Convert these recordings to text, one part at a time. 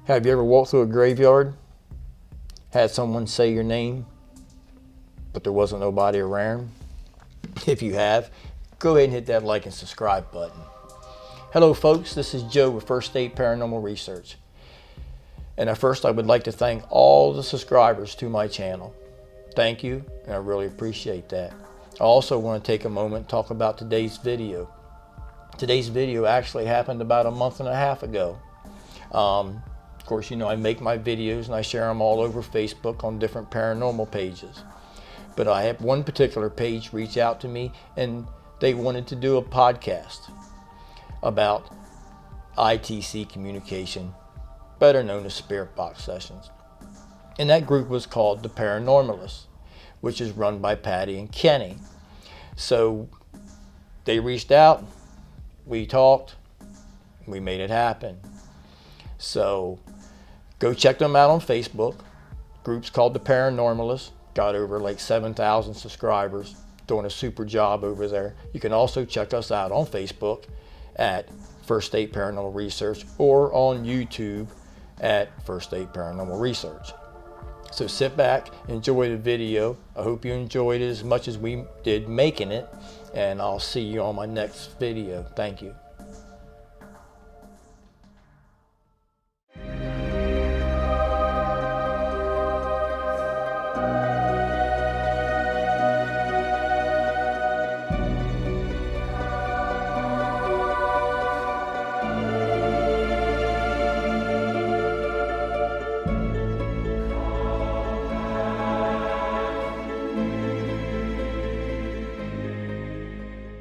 Have you ever walked through a graveyard, had someone say your name, but there wasn't nobody around? If you have, go ahead and hit that like and subscribe button. Hello folks, this is Joe with First State Paranormal Research. And at first I would like to thank all the subscribers to my channel. Thank you, and I really appreciate that. I also want to take a moment and talk about today's video. Today's video actually happened about a month and a half ago. Of course, you know I make my videos and I share them all over Facebook on different paranormal pages. But I have one particular page reach out to me and they wanted to do a podcast about I.T.C communication, better known as spirit box sessions. And that group was called the Paranormalist, which is run by Patty and Kenny. So they reached out, we talked, we made it happen. So go check them out on Facebook. Group's called the Paranormalist. Got over like 7,000 subscribers, doing a super job over there. You can also check us out on Facebook at First State Paranormal Research or on YouTube at First State Paranormal Research. So sit back, enjoy the video. I hope you enjoyed it as much as we did making it, and I'll see you on my next video. Thank you.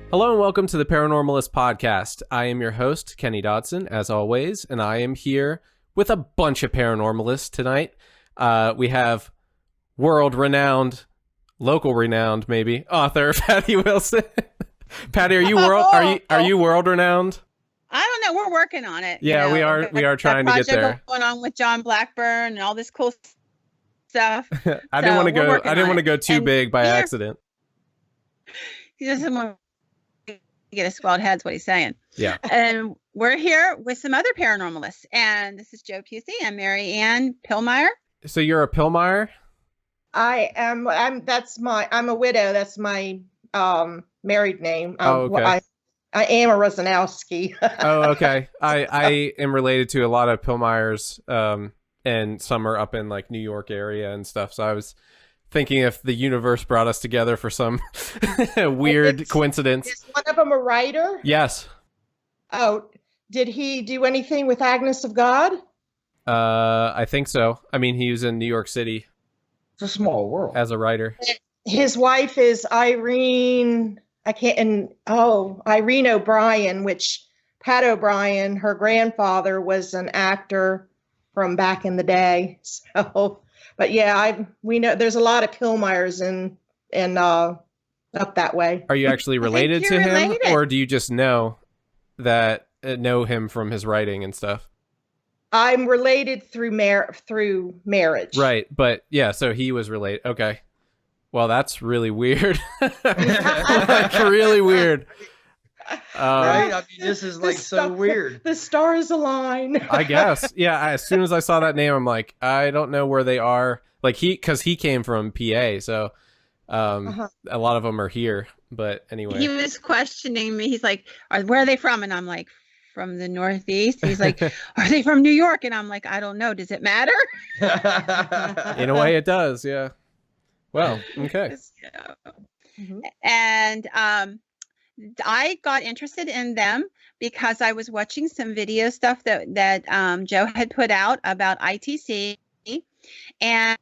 Hello and welcome to the Paranormalist podcast. I am your host, Kenny Dodson, as always, and I am here with a bunch of paranormalists tonight. We have world-renowned, local-renowned, maybe, author Patty Wilson. Patty, are you world-renowned? I don't know. We're working on it. Yeah, we are trying to get there. Going on with John Blackburn and all this cool stuff. I didn't want to go too big by accident. He doesn't want to get a squad head's what he's saying. Yeah. And we're here with some other paranormalists. And this is Joe Pusey and Mary Ann Pillmeyer. So you're a Pillmeyer? I am. I'm a widow. That's my married name. Okay. I am a Rosanowski. Oh, okay. I am related to a lot of Pillmeyers, and some are up in like New York area and stuff. So I was thinking if the universe brought us together for some weird coincidence. Is one of them a writer? Yes. Oh, did he do anything with Agnes of God? I think so. I mean, he was in New York City. It's a small world. As a writer. His wife is Irene. Irene O'Brien, which Pat O'Brien, her grandfather, was an actor from back in the day. So. But yeah, we know there's a lot of Pillmeyers in up that way. Are you actually related to him, or do you just know him from his writing and stuff? I'm related through marriage. Right, but yeah, so he was related. Okay, well, that's really weird. Like, really weird. Right? I mean, this is like so weird. The stars align. I guess. Yeah. As soon as I saw that name, I'm like, I don't know where they are. Like because he came from PA, so a lot of them are here. But anyway, he was questioning me. He's like, "Where are they from?" And I'm like, "From the Northeast." He's like, "Are they from New York?" And I'm like, "I don't know. Does it matter?" In a way, it does. Yeah. Well, okay. Yeah. Mm-hmm. And I got interested in them because I was watching some video stuff that Joe had put out about I.T.C. and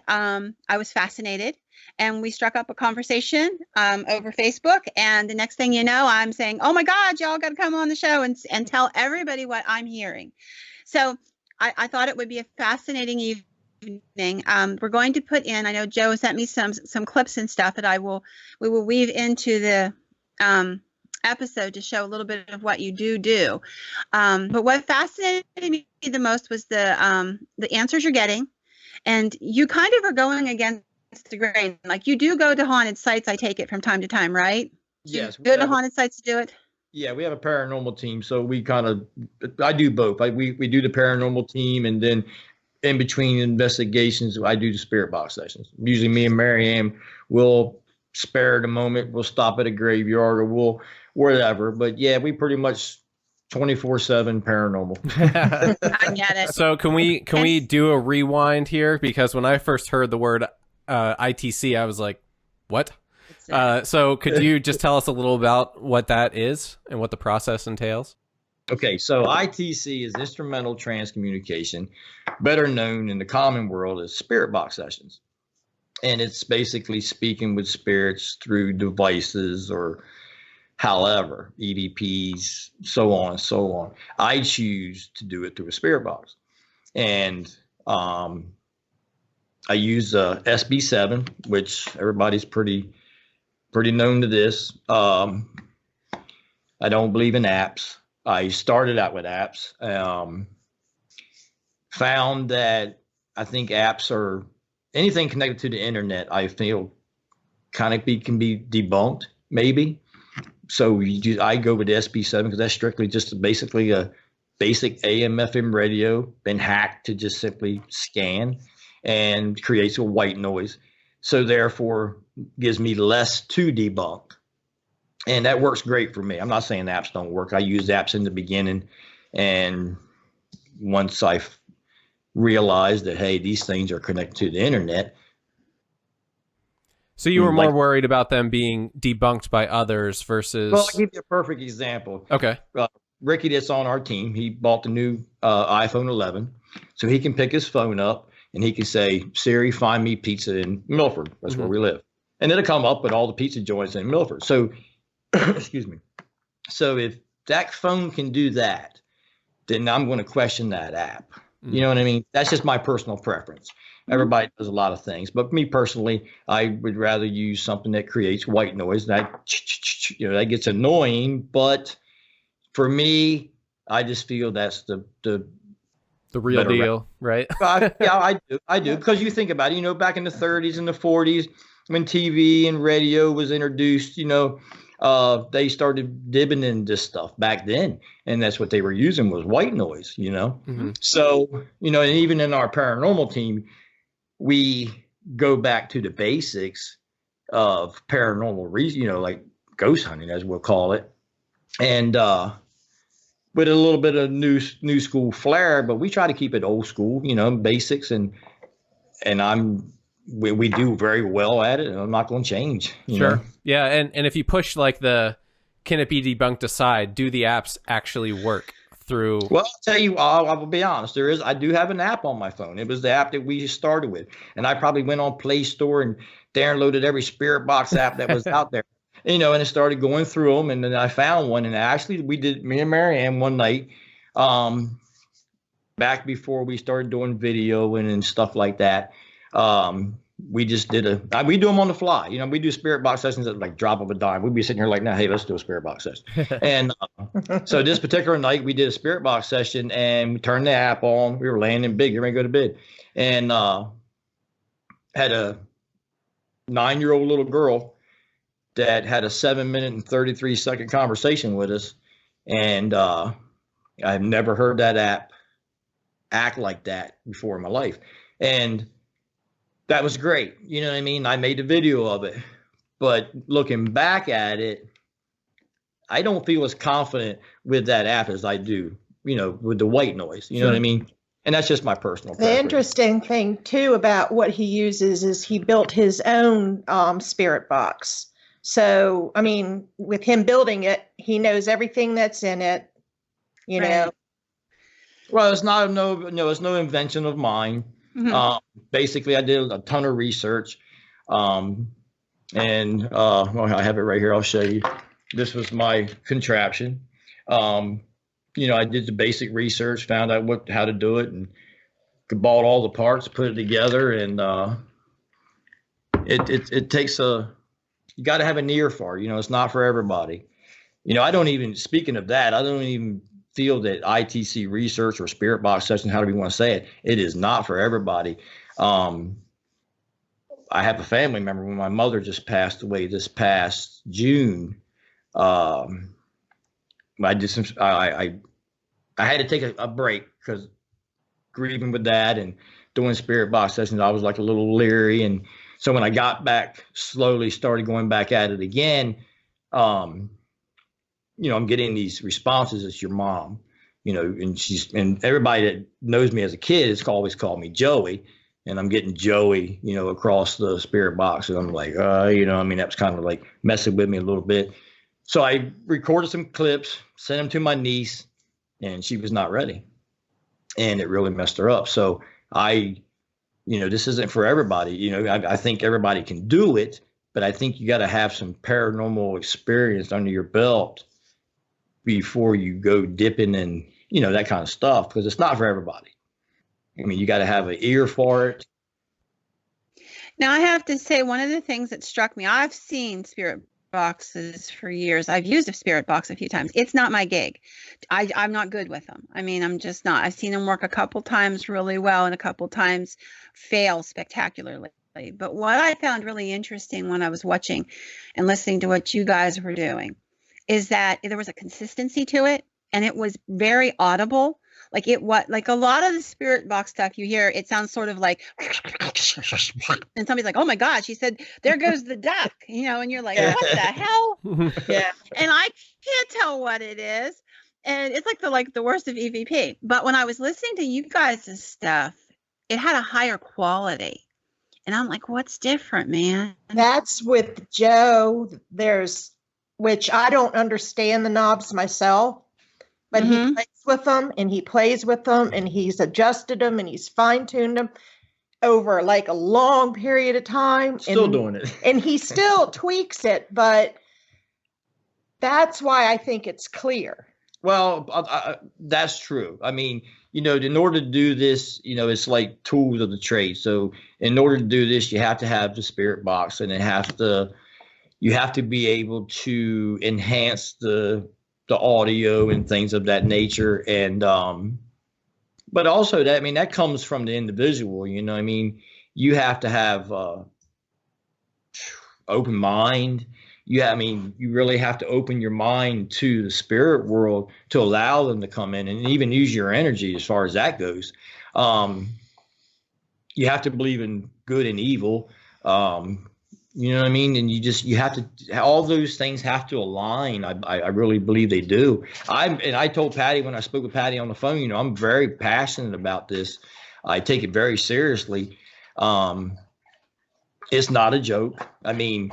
I was fascinated, and we struck up a conversation over Facebook. And the next thing you know, I'm saying, "Oh my God, y'all got to come on the show and tell everybody what I'm hearing." So I thought it would be a fascinating evening. We're going to put in. I know Joe sent me some clips and stuff that we will weave into the episode to show a little bit of what you do. But what fascinated me the most was the answers you're getting, and you kind of are going against the grain. Like, you do go to haunted sites, I take it, from time to time, right? Yes. You go to haunted sites to do it? Yeah, we have a paranormal team, so I do both. We do the paranormal team, and then in between investigations, I do the spirit box sessions. Usually, me and Marianne will spare the moment. We'll stop at a graveyard, or we'll whatever. But yeah, we pretty much 24/7 paranormal. I get it. So can we do a rewind here? Because when I first heard the word I.T.C, I was like, what? So could you just tell us a little about what that is and what the process entails? Okay, so I.T.C is instrumental transcommunication, better known in the common world as spirit box sessions. And it's basically speaking with spirits through devices or however, EVPs, so on and so on. I choose to do it through a spirit box. And I use SB7, which everybody's pretty known to this. I don't believe in apps. I started out with apps. Found that I think apps are anything connected to the internet, I feel can be debunked, maybe. So I go with the SB7 because that's strictly just basically a basic AM FM radio, been hacked to just simply scan and creates a white noise. So therefore gives me less to debunk. And that works great for me. I'm not saying apps don't work. I used apps in the beginning. And once I realized that, hey, these things are connected to the internet. So you were more worried about them being debunked by others versus... Well, I'll give you a perfect example. Okay. Ricky that's on our team, he bought the new iPhone 11. So he can pick his phone up and he can say, Siri, find me pizza in Milford. That's where we live. And it'll come up with all the pizza joints in Milford. So, excuse me. So if that phone can do that, then I'm going to question that app. You know what I mean? That's just my personal preference. Everybody does a lot of things, but me personally, I would rather use something that creates white noise. That gets annoying, but for me, I just feel that's the real deal, right? Yeah, I do. Because you think about it, back in the 30s and the 40s, when TV and radio was introduced, they started dibbing in this stuff back then. And that's what they were using was white noise, So, and even in our paranormal team, we go back to the basics of paranormal reason, like ghost hunting, as we'll call it. And with a little bit of new school flair, but we try to keep it old school, basics. And we do very well at it, and I'm not going to change. Sure. Yeah. And if you push like can it be debunked aside, do the apps actually work through? Well, I'll tell you, I'll be honest. I do have an app on my phone. It was the app that we started with. And I probably went on Play Store and downloaded every Spirit Box app that was out there, and it started going through them. And then I found one, and actually me and Marianne one night, back before we started doing video and stuff like that. We just we do them on the fly. We do spirit box sessions at like drop of a dime. We'd be sitting here like, now, hey, let's do a spirit box session. And so this particular night we did a spirit box session and we turned the app on. We were laying in bed, getting ready to go to bed. And had a 9-year-old little girl that had a 7-minute and 33-second conversation with us. And I've never heard that app act like that before in my life. And that was great. You know what I mean? I made a video of it. But looking back at it, I don't feel as confident with that app as I do, with the white noise. You know what I mean? And that's just my personal preference. The interesting thing, too, about what he uses is he built his own spirit box. So, I mean, with him building it, he knows everything that's in it, know. Well, it's it's no invention of mine. Mm-hmm. Basically, I did a ton of research, and I have it right here. I'll show you. This was my contraption. I did the basic research, found out how to do it, and bought all the parts, put it together, and it takes you got to have an ear for it. It's not for everybody. I don't even, speaking of that, I don't even feel that I.T.C research or spirit box session, however you want to say it, it is not for everybody. I have a family member. When my mother just passed away this past June, I did some. I had to take a break because grieving with that and doing spirit box sessions, I was like a little leery. And so when I got back, slowly started going back at it again. I'm getting these responses. It's your mom, and everybody that knows me as a kid has always called me Joey. And I'm getting Joey, across the spirit box. And I'm like, that was kind of like messing with me a little bit. So I recorded some clips, sent them to my niece, and she was not ready. And it really messed her up. So this isn't for everybody. I think everybody can do it, but I think you got to have some paranormal experience under your belt before you go dipping in, that kind of stuff, because it's not for everybody. I mean, you got to have an ear for it. Now, I have to say, one of the things that struck me, I've seen spirit boxes for years. I've used a spirit box a few times. It's not my gig. I'm not good with them. I mean, I'm just not. I've seen them work a couple times really well and a couple times fail spectacularly. But what I found really interesting when I was watching and listening to what you guys were doing is that there was a consistency to it, and it was very audible. Like like a lot of the spirit box stuff you hear, it sounds sort of like, and somebody's like, oh my God, she said, there goes the duck, and you're like, what the hell? Yeah. And I can't tell what it is. And it's like the worst of EVP. But when I was listening to you guys' stuff, it had a higher quality. And I'm like, what's different, man? That's with Joe. Which I don't understand the knobs myself, but he plays with them and he plays with them and he's adjusted them and he's fine-tuned them over like a long period of time. Still doing it. And he still tweaks it, but that's why I think it's clear. Well, that's true. I mean, in order to do this, it's like tools of the trade. So in order to do this, you have to have the spirit box, and you have to be able to enhance the audio and things of that nature. And, but also that comes from the individual, you have to have, open mind. You really have to open your mind to the spirit world to allow them to come in and even use your energy as far as that goes. You have to believe in good and evil. You know what I mean? And you have to, all those things have to align. I really believe they do. I told Patty when I spoke with Patty on the phone, I'm very passionate about this. I take it very seriously. It's not a joke. I mean,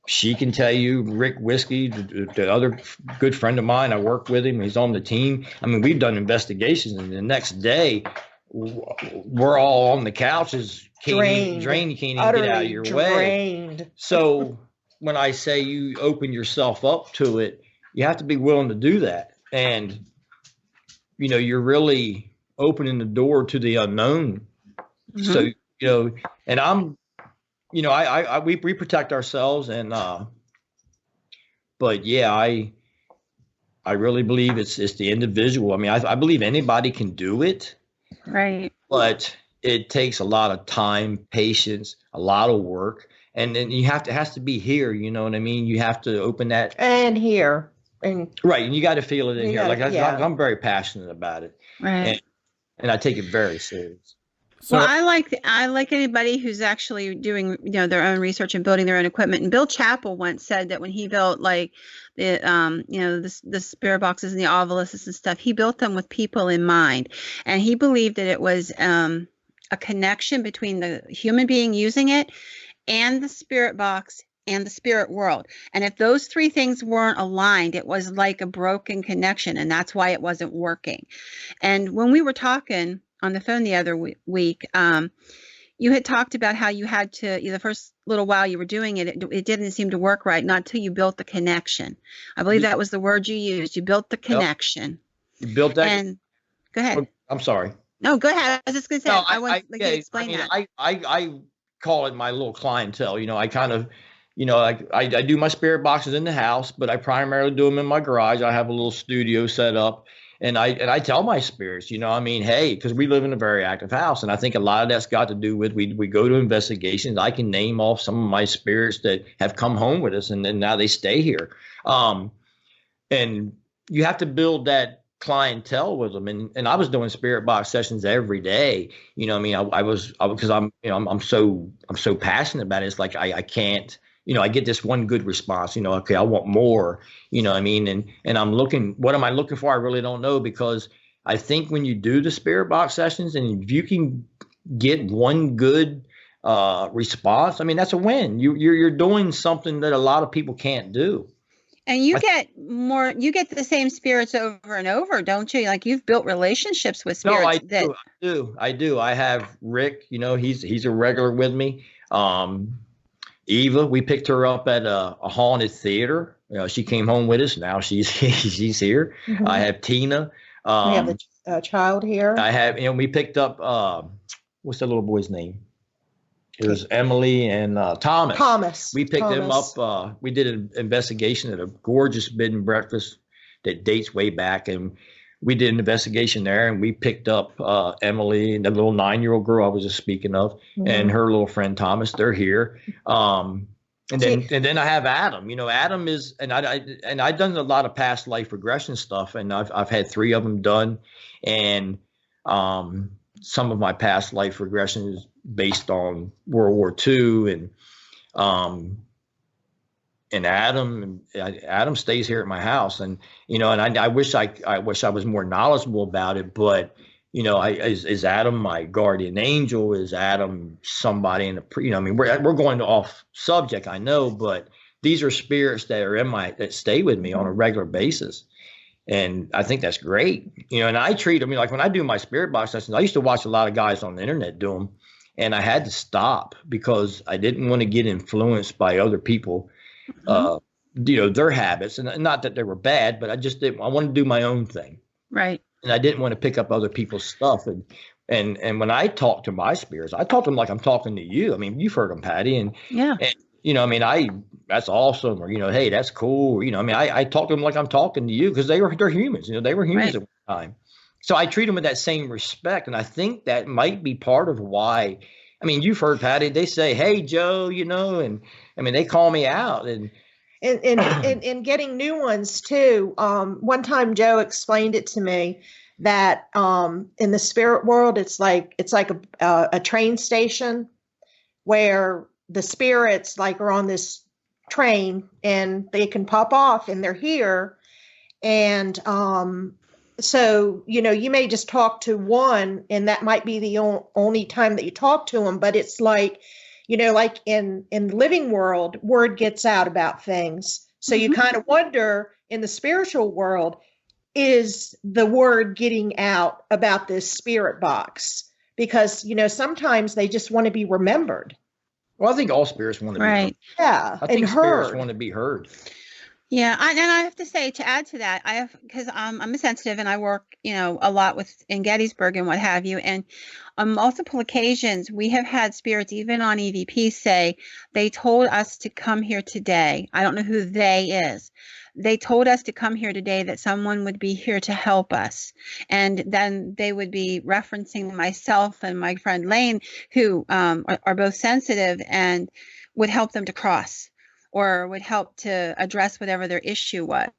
she can tell you, Rick Whiskey, the other good friend of mine, I work with him. He's on the team. I mean, we've done investigations, and the next day we're all on the couches. Drained. You can't even get out of your way. So when I say you open yourself up to it, you have to be willing to do that. And, you're really opening the door to the unknown. So, and I'm, we protect ourselves. And, but yeah, I really believe it's the individual. I mean, I believe anybody can do it. Right. But it takes a lot of time, patience, a lot of work. And then it has to be here. You know what I mean? You have to open that. And here. Right. And you got to feel it in here. I'm very passionate about it. Right. And I take it very serious. So, well, I like anybody who's actually doing, their own research and building their own equipment. And Bill Chappell once said that when he built the spirit boxes and the obelisks and stuff, he built them with people in mind. And he believed that it was a connection between the human being using it and the spirit box and the spirit world. And if those three things weren't aligned, it was like a broken connection. And that's why it wasn't working. And when we were talking on the phone the other week, you had talked about how you had to, the first little while you were doing it, it didn't seem to work right, not until you built the connection. I believe that was the word you used. You built the connection. Yep. You built that. And go ahead. I'm sorry. No, go ahead. I was just going to say, I want to explain that. I call it my little clientele. I kind of, I do my spirit boxes in the house, but I primarily do them in my garage. I have a little studio set up. And I tell my spirits, I mean, hey, because we live in a very active house, and I think a lot of that's got to do with we go to investigations. I can name off some of my spirits that have come home with us, and then now they stay here. And you have to build that clientele with them. And I was doing spirit box sessions every day. I mean, I was because I'm so passionate about it. It's like I can't. I get this one good response, okay, I want more, what I mean? And I'm looking, what am I looking for? I really don't know, because I think when you do the spirit box sessions and if you can get one good response, I mean, that's a win. You're doing something that a lot of people can't do. And you get the same spirits over and over, don't you? Like, you've built relationships with spirits. No, I do. I have Rick, he's a regular with me. Eva, we picked her up at a haunted theater. She came home with us. Now she's here. Mm-hmm. I have Tina. We have a child here. I have, we picked up, what's that little boy's name? It was Emily and Thomas. We picked them up. We did an investigation at a gorgeous bed and breakfast that dates way back. And we did an investigation there, and we picked up Emily and the little 9-year-old girl I was just speaking of, mm-hmm. and her little friend Thomas. They're here, and then I have Adam. Adam is, and I've done a lot of past life regression stuff, and I've had 3 of them done, and some of my past life regression is based on World War II, and Adam stays here at my house, and I wish I was more knowledgeable about it, but is Adam my guardian angel? Is Adam somebody in the I mean, we're going off subject, I know, but these are spirits that are that stay with me on a regular basis, and I think that's great. And I treat them like when I do my spirit box sessions. I used to watch a lot of guys on the internet do them, and I had to stop because I didn't want to get influenced by other people. Their habits, and not that they were bad, but I just didn't. I wanted to do my own thing, right? And I didn't want to pick up other people's stuff. And when I talk to my spirits, I talk to them like I'm talking to you. I mean, you've heard them, Patty, and I mean, that's awesome, or hey, that's cool. I mean, I talk to them like I'm talking to you because they're humans. They were humans at one time, so I treat them with that same respect, and I think that might be part of why. I mean, you've heard Patty. They say, "Hey, Joe," and I mean, they call me out, and getting new ones too. One time, Joe explained it to me that in the spirit world, it's like a train station where the spirits are on this train, and they can pop off, and they're here, and so, you may just talk to one, and that might be the only time that you talk to them. But it's like, like in the living world, word gets out about things. So you kind of wonder in the spiritual world, is the word getting out about this spirit box? Because, sometimes they just want to be remembered. Well, I think all spirits want to be heard. Yeah. I think spirits want to be heard. Yeah, and I have to say, to add to that, because I'm a sensitive, and I work, a lot in Gettysburg and what have you, and on multiple occasions we have had spirits, even on EVP, say they told us to come here today. I don't know who they is. They told us to come here today, that someone would be here to help us, and then they would be referencing myself and my friend Lane, who are both sensitive, and would help them to cross, or would help to address whatever their issue was.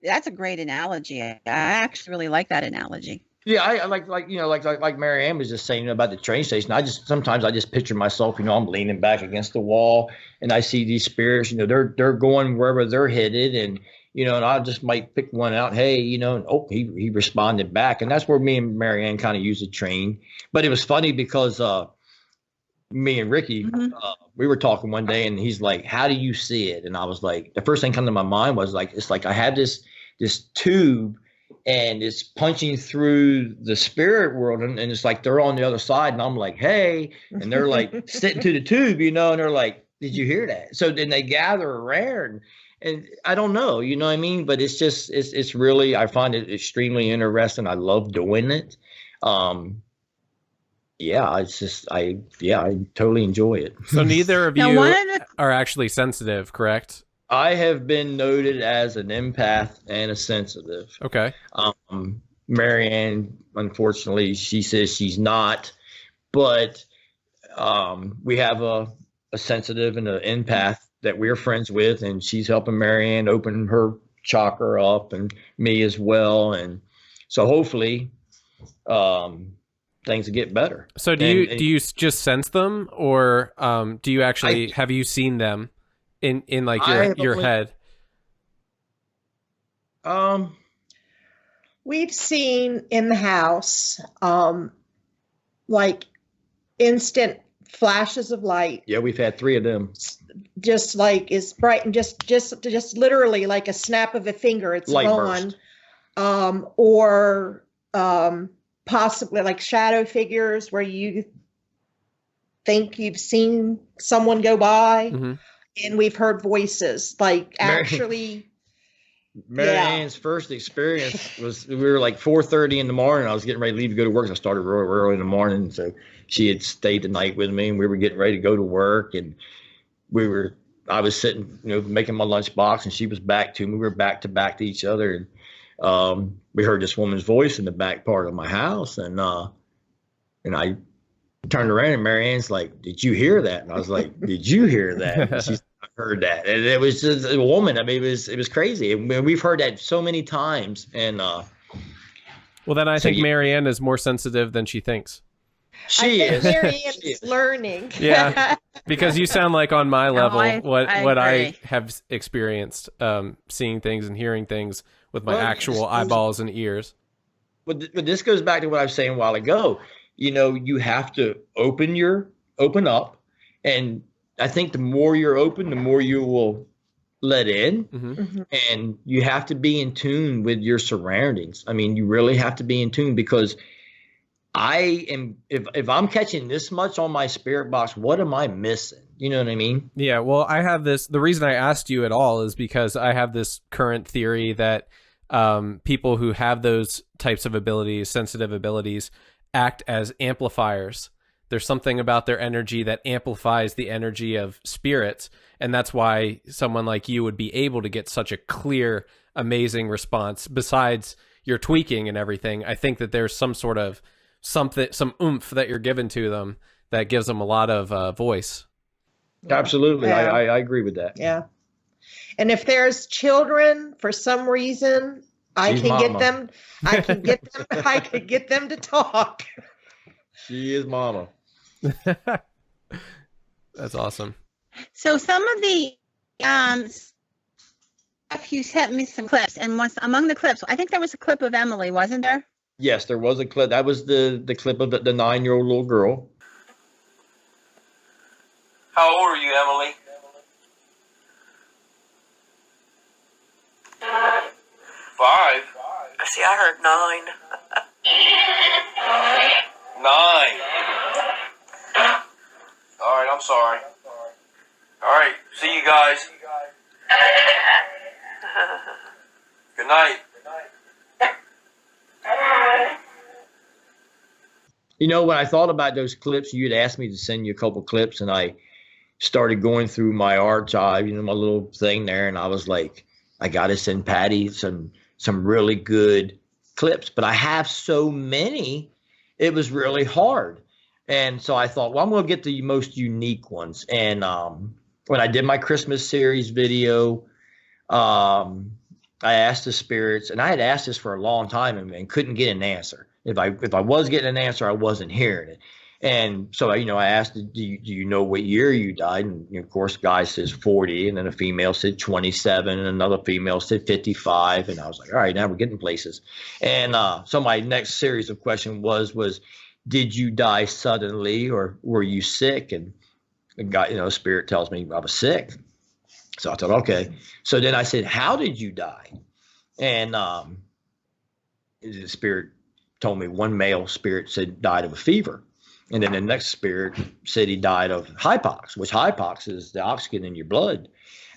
That's a great analogy. I actually really like that analogy. Yeah, I like Mary Ann was just saying about the train station. Sometimes I just picture myself, I'm leaning back against the wall, and I see these spirits, they're going wherever they're headed, and and I just might pick one out. Hey, and he responded back, and that's where me and Mary Ann kind of used the train. But it was funny because me and Ricky, we were talking one day, and he's like, "How do you see it?" And I was like, the first thing come to my mind was like, it's like I have this tube, and it's punching through the spirit world, and it's like they're on the other side, and I'm like, "Hey," and they're like sitting to the tube, and they're like, "Did you hear that?" So then they gather around, and I don't know, what I mean? But it's just, it's really, I find it extremely interesting. I love doing it. Yeah, it's just, I totally enjoy it. So neither of you are actually sensitive, correct? I have been noted as an empath and a sensitive. Okay. Marianne, unfortunately, she says she's not, but we have a sensitive and an empath that we're friends with, and she's helping Marianne open her chakra up, and me as well. And so hopefully things will get better. So do you just sense them, or do you actually have you seen them in like your head? We've seen in the house like instant flashes of light. Yeah, we've had 3 of them. Just like it's bright and just literally like a snap of a finger, it's Light gone. burst. Or possibly like shadow figures where you think you've seen someone go by, and we've heard voices. Like actually, Marianne's first experience was we were like 4:30 in the morning. I was getting ready to leave to go to work. I started really early in the morning, so she had stayed the night with me, and we were getting ready to go to work. And I was sitting, making my lunch box, and she was back to me. We were back to each other, and we heard this woman's voice in the back part of my house, and I turned around, and Marianne's like, "Did you hear that?" And I was like, "Did you hear that?" And she's heard that, and it was just a woman. I mean, it was crazy. And we've heard that so many times, and well, then I think Marianne is more sensitive than she thinks. She is. Marianne is learning. Yeah, because you sound like on my level what I agree. have experienced, seeing things and hearing things with my Well, actual eyeballs and ears. But this goes back to what I was saying a while ago. You have to open up, and I think the more you're open, the more you will let in, and you have to be in tune with your surroundings. I mean, you really have to be in tune, because if I'm catching this much on my spirit box, what am I missing? You know what I mean? Yeah, well, I have this. The reason I asked you at all is because I have this current theory that people who have those types of abilities, sensitive abilities, act as amplifiers. There's something about their energy that amplifies the energy of spirits, and that's why someone like you would be able to get such a clear, amazing response. Besides your tweaking and everything, I think that there's some sort of some oomph that you're given to them that gives them a lot of voice. Absolutely. Yeah. I agree with that. Yeah. And if there's children, for some reason, I She's can mama. get them to talk. She is mama. That's awesome. So some of the stuff you sent me some clips, and among the clips, I think there was a clip of Emily, wasn't there? Yes, there was a clip. That was the clip of the 9-year-old little girl. How old are you, Emily? 5. See, I heard 9. 9. All right, I'm sorry. All right, see you guys. Good night. When I thought about those clips, you'd asked me to send you a couple clips, and I started going through my archive, my little thing there, and I was like, I got to send Patty some really good clips, but I have so many, it was really hard. And so I thought, well, I'm going to get the most unique ones. And when I did my Christmas series video, I asked the spirits, and I had asked this for a long time and couldn't get an answer. If I was getting an answer, I wasn't hearing it. And so, I asked, do you know what year you died? And of course, a guy says 40, and then a female said 27, and another female said 55. And I was like, all right, now we're getting places. And so my next series of questions was, did you die suddenly, or were you sick? And the guy, spirit tells me I was sick. So I thought, okay. So then I said, how did you die? And the spirit told me one male spirit said died of a fever. And then the next spirit said he died of hypox, which hypox is the oxygen in your blood.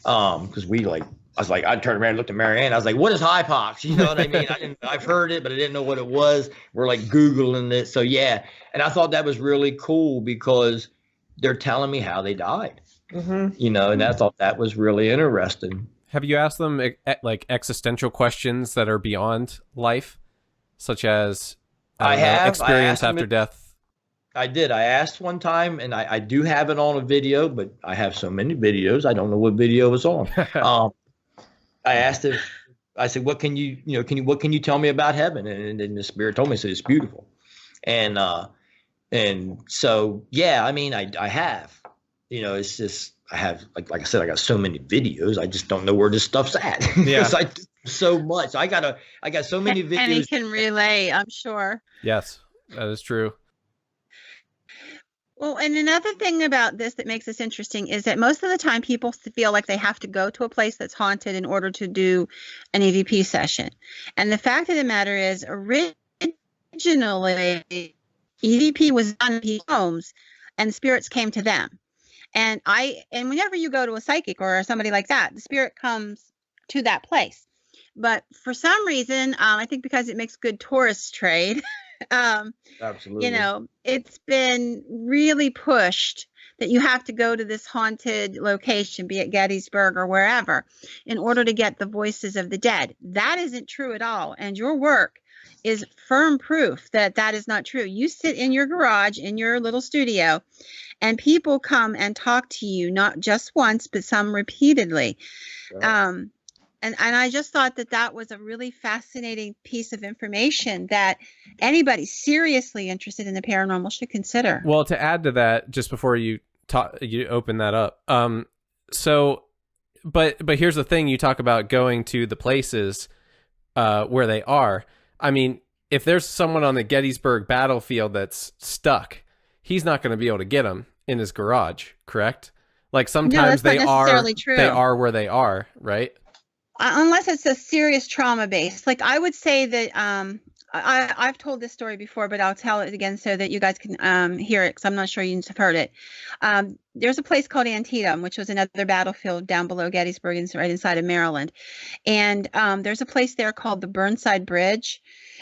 Because I turned around and looked at Marianne. I was like, what is hypox? You know what I mean? I've heard it, but I didn't know what it was. We're like Googling it. So yeah. And I thought that was really cool because they're telling me how they died. You know, and I thought that was really interesting. Have you asked them like existential questions that are beyond life, such as I don't know, experience after death? I did. I asked one time, and I do have it on a video, but I have so many videos, I don't know what video it's on. I asked if I said, "What can what can you tell me about heaven?" And the spirit told me, said it's beautiful, and so yeah, I mean, I have, you know, it's just I have like I said, I got so many videos, I just don't know where this stuff's at because I do so much. I got so many videos, and he can relay, I'm sure. Yes, that is true. Well, and another thing about this that makes this interesting is that most of the time people feel like they have to go to a place that's haunted in order to do an EVP session. And the fact of the matter is, originally, EVP was done in people's homes and spirits came to them. And whenever you go to a psychic or somebody like that, the spirit comes to that place. But for some reason, I think because it makes good tourist trade, absolutely, you know, it's been really pushed that you have to go to this haunted location, be it Gettysburg or wherever, in order to get the voices of the dead. That isn't true at all. And your work is firm proof that that is not true. You sit in your garage, in your little studio, and people come and talk to you, not just once, but some repeatedly. Right. And I just thought that that was a really fascinating piece of information that anybody seriously interested in the paranormal should consider. Well, to add to that, just before you open that up, but here's the thing: you talk about going to the places where they are. I mean, if there's someone on the Gettysburg battlefield that's stuck, he's not going to be able to get them in his garage, correct? Like sometimes they are where they are, right? Unless it's a serious trauma base. Like I would say that I've told this story before, but I'll tell it again so that you guys can hear it, because I'm not sure you have heard it. There's a place called Antietam, which was another battlefield down below Gettysburg, right inside of Maryland. And there's a place there called the Burnside Bridge.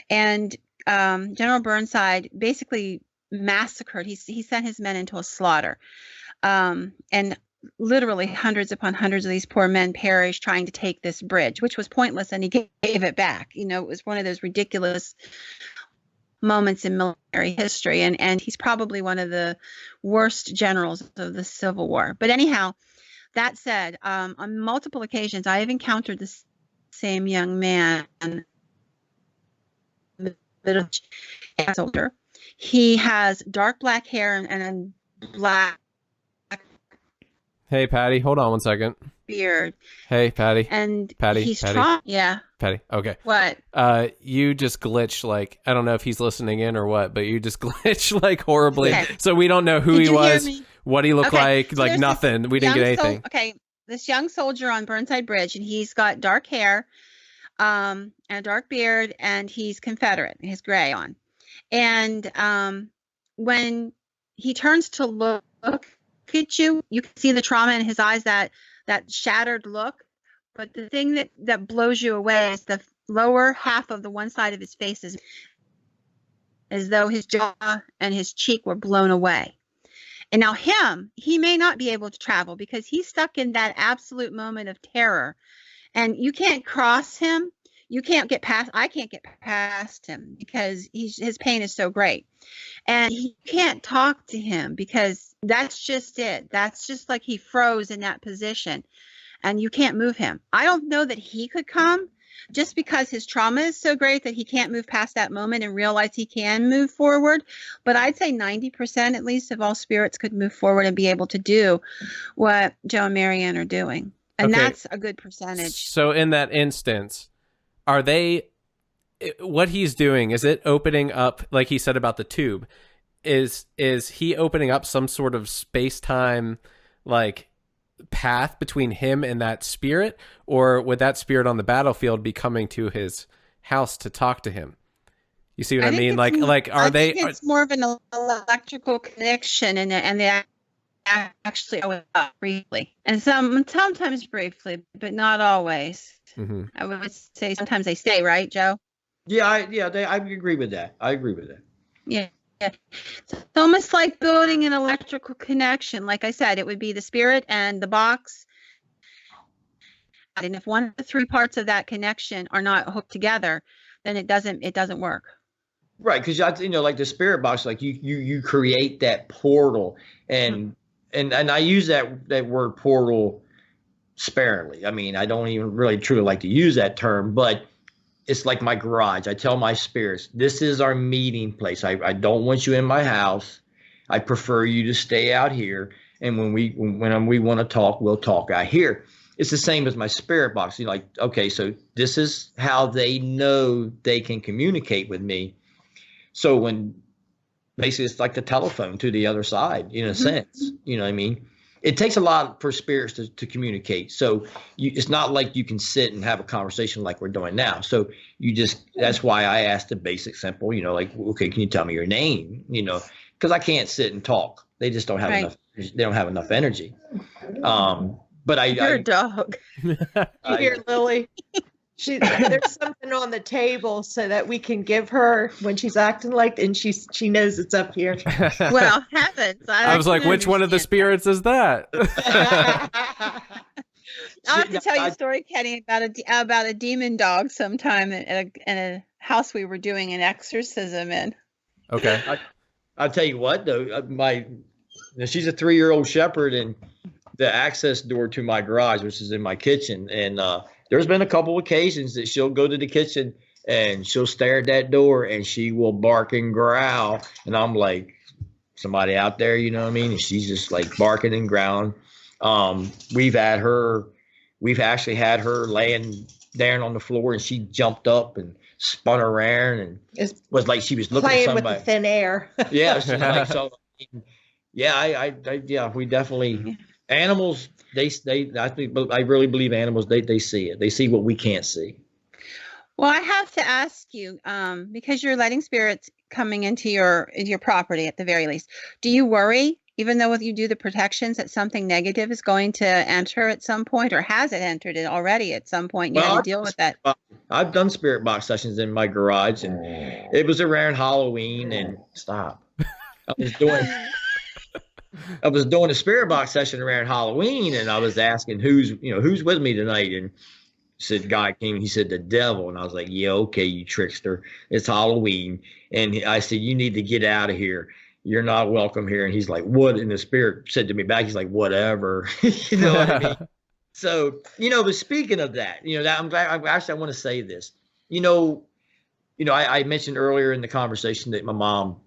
And General Burnside basically massacred. He sent his men into a slaughter. And literally hundreds upon hundreds of these poor men perished trying to take this bridge, which was pointless, and he gave it back. You know, it was one of those ridiculous moments in military history, and he's probably one of the worst generals of the Civil War. But anyhow, that said, on multiple occasions I have encountered this same young man, middle soldier. He has dark black hair and a black Hey, Patty, hold on one second. beard. Hey, Patty. And Patty, he's Patty. Yeah. Patty, okay. What? You just glitched, like, I don't know if he's listening in or what, but you just glitched, like, horribly. Okay. So we don't know who he was, what he looked like So nothing. We didn't get anything. This young soldier on Burnside Bridge, and he's got dark hair, and a dark beard, and he's Confederate. He has gray on. And when he turns to look at you, you can see the trauma in his eyes, that shattered look. But the thing that blows you away is the lower half of the one side of his face is as though his jaw and his cheek were blown away. And now he may not be able to travel because he's stuck in that absolute moment of terror. And you can't cross him. You can't get past. I can't get past him because his pain is so great. And he can't talk to him because that's just it. That's just like he froze in that position. And you can't move him. I don't know that he could come just because his trauma is so great that he can't move past that moment and realize he can move forward. But I'd say 90% at least of all spirits could move forward and be able to do what Joe and Marianne are doing. And that's a good percentage. So in that instance, what he's doing, is it opening up, like he said about the tube, is he opening up some sort of space-time, like, path between him and that spirit, or would that spirit on the battlefield be coming to his house to talk to him? You see what I mean? Like, it's more of an electrical connection, and they actually up briefly, and sometimes briefly, but not always. Mm-hmm. I would say sometimes they stay, right, Joe? Yeah, I agree with that. Yeah. It's almost like building an electrical connection. Like I said, it would be the spirit and the box. And if one of the three parts of that connection are not hooked together, then it doesn't work. Right, because like the spirit box, like you create that portal, and I use that word portal sparingly. I mean, I don't even really truly like to use that term, but it's like my garage. I tell my spirits, this is our meeting place. I don't want you in my house. I prefer you to stay out here. And when we want to talk, we'll talk out here. It's the same as my spirit box. You're like, okay, so this is how they know they can communicate with me. So when basically it's like the telephone to the other side, in a sense, you know what I mean? It takes a lot for spirits to communicate. So it's not like you can sit and have a conversation like we're doing now. So that's why I asked the basic, simple, like, okay, can you tell me your name? Because I can't sit and talk. They just don't have enough. They don't have enough energy. But You're a dog. You hear Lily? There's something on the table so that we can give her when she's acting like, and she knows it's up here. Well, heavens! I was like, which one of the spirits is that? I'll have to tell you a story, Kenny, about a demon dog sometime in a house we were doing an exorcism in. Okay. I'll tell you what, though, she's a 3-year-old shepherd, and the access door to my garage, which is in my kitchen, and there's been a couple occasions that she'll go to the kitchen and she'll stare at that door and she will bark and growl. And I'm like, somebody out there, you know what I mean? And she's just like barking and growling. We've actually had her laying down on the floor and she jumped up and spun around and it was like she was looking at somebody. Playing with the thin air. Yeah. She's like, so, yeah, we definitely, animals, I really believe animals, they see it. They see what we can't see. Well, I have to ask you, because you're letting spirits coming into your property at the very least. Do you worry, even though you do the protections, that something negative is going to enter at some point, or has it entered it already at some point? You have to deal with that. I've done spirit box sessions in my garage, and it was around Halloween. And stop. I was doing a spirit box session around Halloween, and I was asking who's with me tonight, and said guy came. He said the devil, and I was like, yeah, okay, you trickster. It's Halloween, and I said you need to get out of here. You're not welcome here. And he's like, what? And the spirit said to me back, he's like, whatever. You know what I mean? So but speaking of that, that I'm glad. I want to say this. I mentioned earlier in the conversation that my mom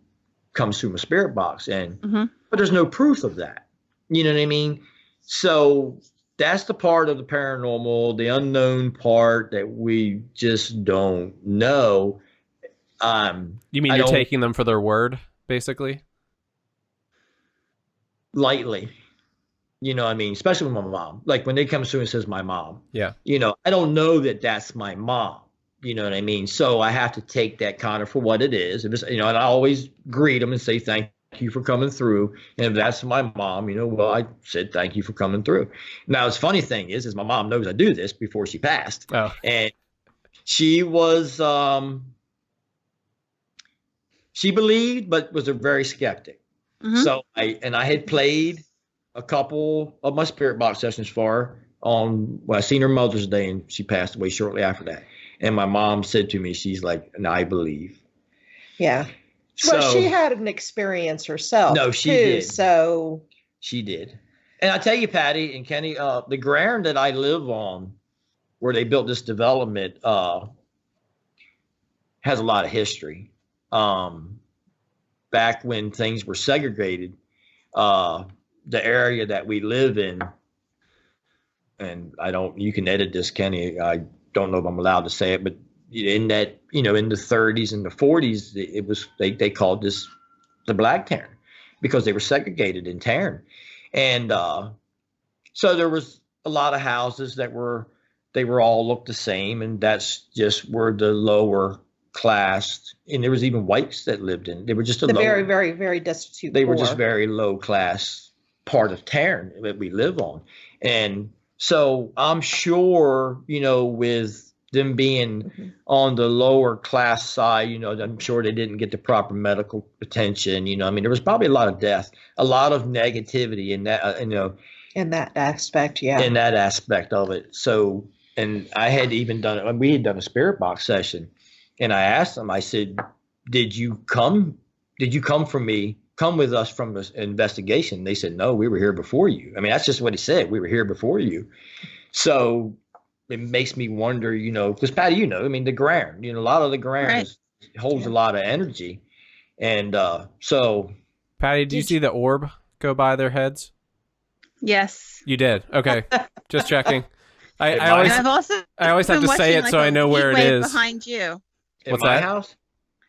comes through my spirit box, and but there's no proof of that. You know what I mean? So that's the part of the paranormal, the unknown part that we just don't know. You mean you're taking them for their word, basically? Lightly. You know what I mean? Especially with my mom. Like when they come through and says my mom. Yeah. I don't know that that's my mom. You know what I mean? So I have to take that kind of for what it is. And I always greet them and say, thank you for coming through. And if that's my mom, well, I said, thank you for coming through. Now, the funny thing is my mom knows I do this before she passed. Oh. And she was, she believed, but was a very skeptic. So I had played a couple of my spirit box sessions for her I seen her Mother's Day, and she passed away shortly after that. And my mom said to me, she's like, and I believe. Yeah. Well, she had an experience herself. No, she did. So she did. And I tell you, Patty and Kenny, the ground that I live on, where they built this development, has a lot of history. Back when things were segregated, the area that we live in, and you can edit this, Kenny. I don't know if I'm allowed to say it, but in that, in the 30s and the 40s, it was, they called this the Black Town because they were segregated in town. And so there was a lot of houses they were all looked the same. And that's just where the lower class, and there was even whites that lived in. They were just very, very, very destitute. They were just very low class part of town that we live on. And so I'm sure, with them being on the lower class side, I'm sure they didn't get the proper medical attention. I mean, there was probably a lot of death, a lot of negativity in that, In that aspect, yeah. in that aspect of it. So, and I had even done, we had done a spirit box session, and I asked them, I said, did you come with us from this investigation? They said, no, we were here before you. I mean, that's just what he said. We were here before you. So it makes me wonder, because Patty, I mean, the ground, a lot of the ground holds a lot of energy. And so. Patty, did you see the orb go by their heads? Yes. You did. Okay. Just checking. I I've also always have been to say watching, it so I know where it heat wave is. behind you. In What's my that? house?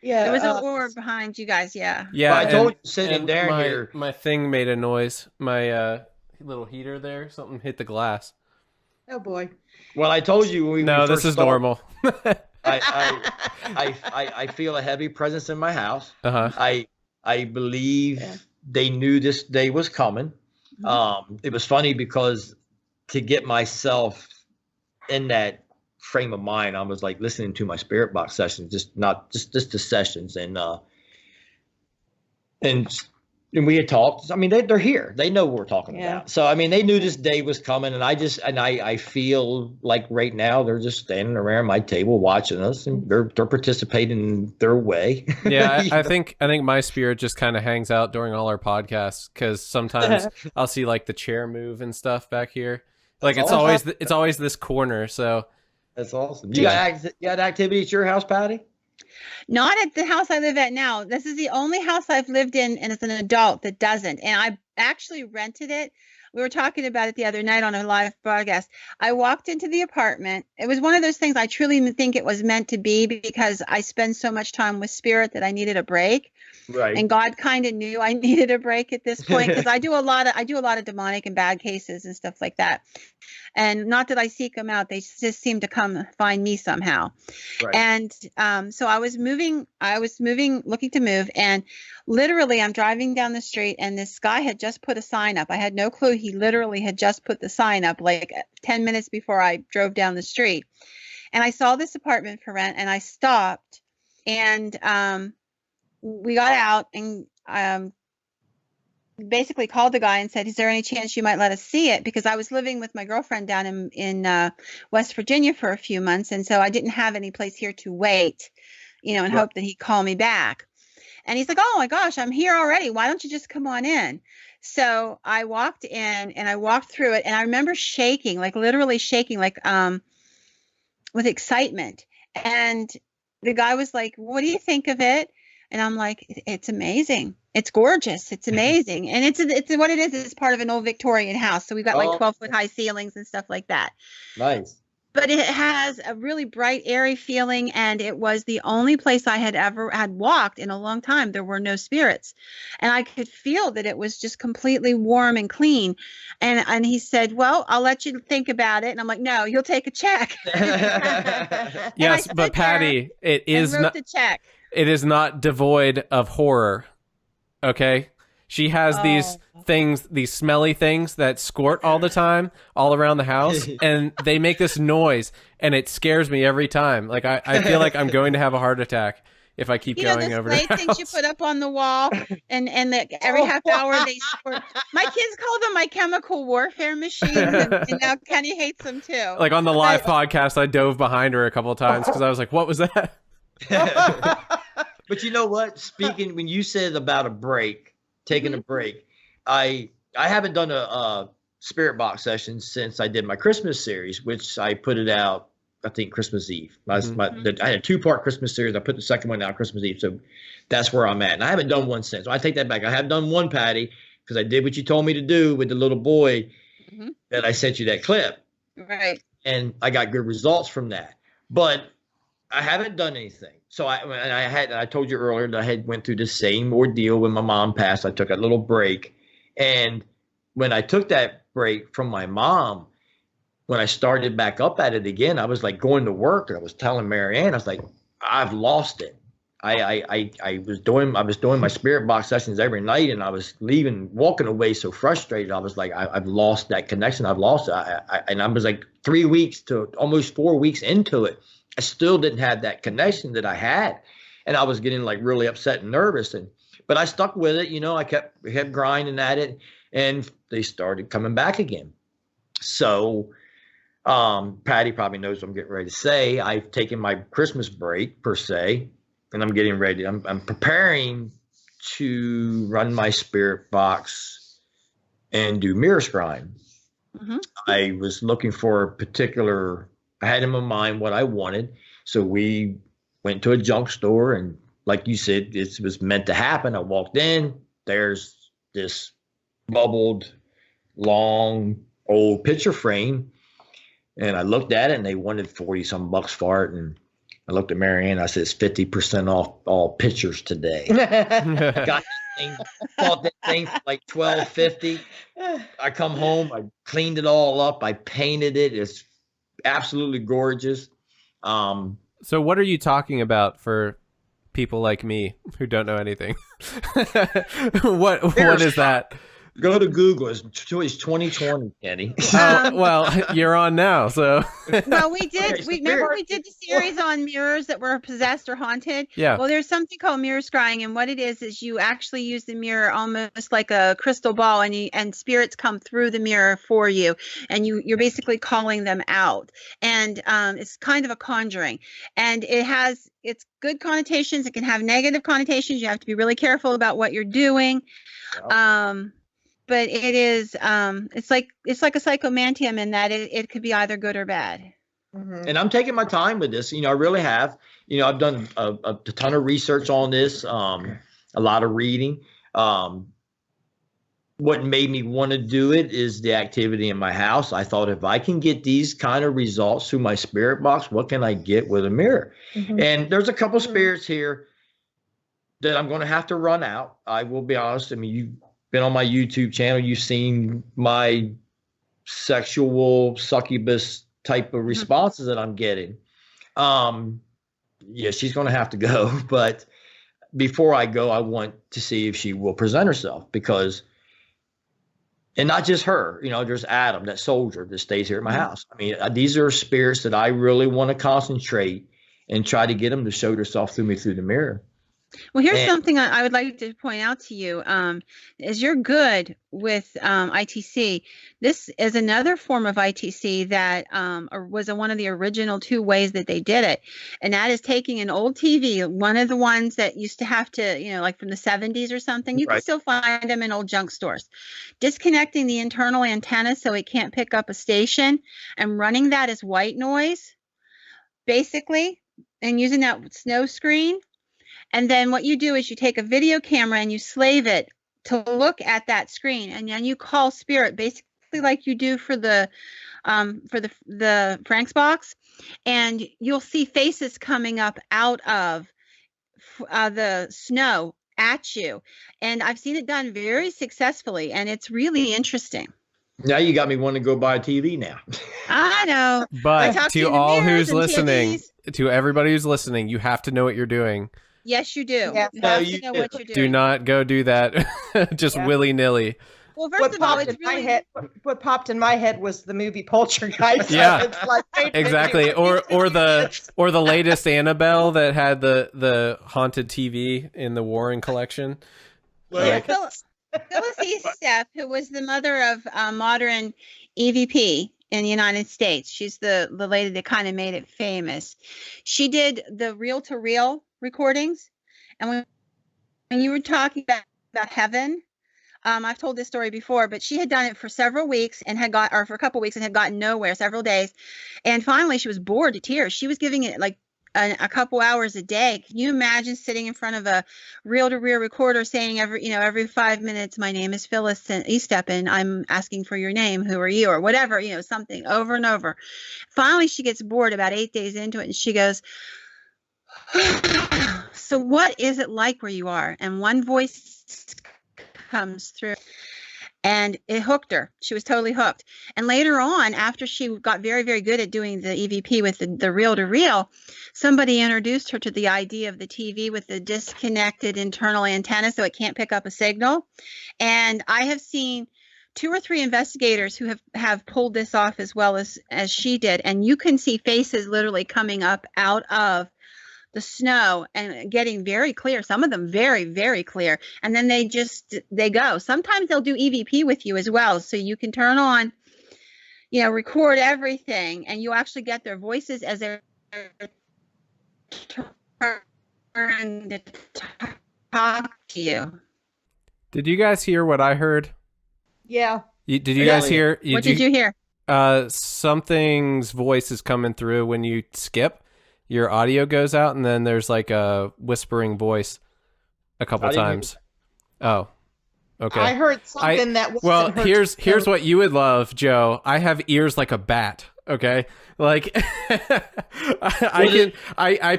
Yeah. There was an orb behind you guys. Yeah. Yeah. Well, I told you, sitting down my, here. My thing made a noise. My little heater there, something hit the glass. Oh boy. Well, I told you when we No, this first is started, normal. I feel a heavy presence in my house. Uh-huh. I believe they knew this day was coming. It was funny because to get myself in that frame of mind, I was like listening to my spirit box sessions, just the sessions, and we had talked. I mean, they're here. They know what we're talking about. So I mean, they knew this day was coming, and I feel like right now they're just standing around my table watching us, and they're participating in their way. Yeah, I think my spirit just kind of hangs out during all our podcasts, because sometimes I'll see like the chair move and stuff back here. Like it's always this corner. So that's awesome. You got activity at your house, Patty? Not at the house I live at now. This is the only house I've lived in, and as an adult, that doesn't. And I actually rented it. We were talking about it the other night on a live broadcast. I walked into the apartment. It was one of those things I truly think it was meant to be, because I spend so much time with spirit that I needed a break. Right. And God kind of knew I needed a break at this point, because I do a lot of demonic and bad cases and stuff like that. And not that I seek them out, they just seem to come find me somehow. Right. And so I was looking to move, and literally I'm driving down the street, and this guy had just put a sign up. I had no clue. He literally had just put the sign up like 10 minutes before I drove down the street. And I saw this apartment for rent, and I stopped, and we got out and basically called the guy and said, is there any chance you might let us see it? Because I was living with my girlfriend down in West Virginia for a few months. And so I didn't have any place here to wait, and hope that he'd call me back. And he's like, oh my gosh, I'm here already. Why don't you just come on in? So I walked in and I walked through it, and I remember shaking, like literally shaking, like with excitement. And the guy was like, what do you think of it? And I'm like, it's amazing. It's gorgeous. It's amazing. And it's what it is. It's part of an old Victorian house. So we've got like 12-foot high ceilings and stuff like that. Nice. But it has a really bright, airy feeling. And it was the only place I had ever walked in a long time. There were no spirits. And I could feel that it was just completely warm and clean. And he said, well, I'll let you think about it. And I'm like, no, you'll take a check. Yes, but Patty, it is not the check. It is not devoid of horror. Okay? She has these things, these smelly things that squirt all the time, all around the house, and they make this noise, and it scares me every time. Like I feel like I'm going to have a heart attack if I keep going over the things you put up on the wall, and every half hour they squirt. My kids call them my chemical warfare machines, and now Kenny hates them too. Like on the live podcast, I dove behind her a couple of times because I was like, what was that? But you know what? Speaking, when you said about a break, taking a break, I haven't done a spirit box session since I did my Christmas series, which I put it out, I think, Christmas Eve. I had a 2-part Christmas series. I put the second one out Christmas Eve. So that's where I'm at. And I haven't done one since. So I take that back. I have done one, Patty, because I did what you told me to do with the little boy that I sent you that clip. Right. And I got good results from that. But I haven't done anything. So I told you earlier that I had went through the same ordeal when my mom passed. I took a little break. And when I took that break from my mom, when I started back up at it again, I was like going to work, and I was telling Marianne, I was like, I've lost it. I was doing my spirit box sessions every night, and I was walking away so frustrated. I was like, I've lost that connection. I've lost it. And I was like 3 weeks to almost 4 weeks into it. I still didn't have that connection that I had, and I was getting like really upset and nervous. But I stuck with it. You know, I kept grinding at it, and they started coming back again. So. Patty probably knows what I'm getting ready to say. I've taken my Christmas break per se, and I'm getting ready. I'm preparing to run my spirit box and do mirror scrying. Mm-hmm. I was looking for a particular, I had in my mind what I wanted. So we went to a junk store, and like you said, it was meant to happen. I walked in, there's this bubbled, long, old picture frame. And I looked at it, and they wanted 40 some bucks for it. And I looked at Marianne. I said, "It's 50% off all pictures today." Got that thing, bought that thing for like $12.50. I come home, I cleaned it all up, I painted it. It's absolutely gorgeous. So, what are you talking about for people like me who don't know anything? What is that? Go to Google. It's 2020, Kenny. Well, you're on now, so. Well, we remember we did the series on mirrors that were possessed or haunted. Yeah. Well, there's something called mirror scrying, and what it is you actually use the mirror almost like a crystal ball, and spirits come through the mirror for you, and you're basically calling them out, and it's kind of a conjuring, and it's good connotations. It can have negative connotations. You have to be really careful about what you're doing. Yeah. But it is, it's like a psychomantium in that it could be either good or bad. Mm-hmm. And I'm taking my time with this. You know, I really have. You know, I've done a ton of research on this, a lot of reading. What made me want to do it is the activity in my house. I thought, if I can get these kind of results through my spirit box, what can I get with a mirror? Mm-hmm. And there's a couple spirits here that I'm going to have to run out. I will be honest. I mean, you've been on my YouTube channel, you've seen my sexual succubus type of responses that I'm getting. Yeah, she's going to have to go. But before I go, I want to see if she will present herself, because, and not just her, you know, there's Adam, that soldier that stays here at my house. I mean, these are spirits that I really want to concentrate and try to get them to show themselves through me through the mirror. Well, here's something I would like to point out to you. As you're good with I.T.C, this is another form of I.T.C that was one of the original 2 ways that they did it. And that is taking an old TV, one of the ones that used to have to, you know, like from the 70s or something. You can still find them in old junk stores. Disconnecting the internal antenna so it can't pick up a station, and running that as white noise, basically, and using that snow screen. And then what you do is you take a video camera and you slave it to look at that screen, and then you call spirit basically like you do for the Frank's box, and you'll see faces coming up out of the snow at you. And I've seen it done very successfully, and it's really interesting. Now you got me wanting to go buy a TV now. I know. But to all who's listening, to everybody who's listening, you have to know what you're doing. Yes, you do. Yeah. You have to know what you're doing. Do not go do that just willy-nilly. Well, first of all, it's really... what popped in my head was the movie Poltergeist. Yeah, it's like, exactly. Or the latest Annabelle that had the haunted TV in the Warren collection. Yeah, Phyllis Estep, who was the mother of modern EVP in the United States. She's the lady that kind of made it famous. She did the reel-to-reel recordings, and when you were talking about heaven, I've told this story before, but she had done it for several weeks and for a couple weeks and had gotten nowhere, several days, and finally she was bored to tears. She was giving it like a couple hours a day. Can you imagine sitting in front of a reel-to-reel recorder saying every 5 minutes, "My name is Phyllis Estep, and I'm asking for your name. Who are you?" or whatever, something over and over. Finally, she gets bored about 8 days into it, and she goes, "So what is it like where you are?" And one voice comes through, and it hooked her. She was totally hooked. And later on, after she got very, very good at doing the EVP with the reel-to-reel, somebody introduced her to the idea of the TV with the disconnected internal antenna so it can't pick up a signal. And I have seen 2 or 3 investigators who have pulled this off as well as she did. And you can see faces literally coming up out of the snow and getting very clear. Some of them very, very clear. And then they go. Sometimes they'll do EVP with you as well. So you can turn on, record everything, and you actually get their voices as they're trying to talk to you. Did you guys hear what I heard? Yeah. Did you guys hear? What did you hear? Something's voice is coming through when you skip. Your audio goes out, and then there's like a whispering voice a couple times. Oh, okay. I heard something that wasn't well, heard. here's what you would love, Joe. I have ears like a bat. Okay, like I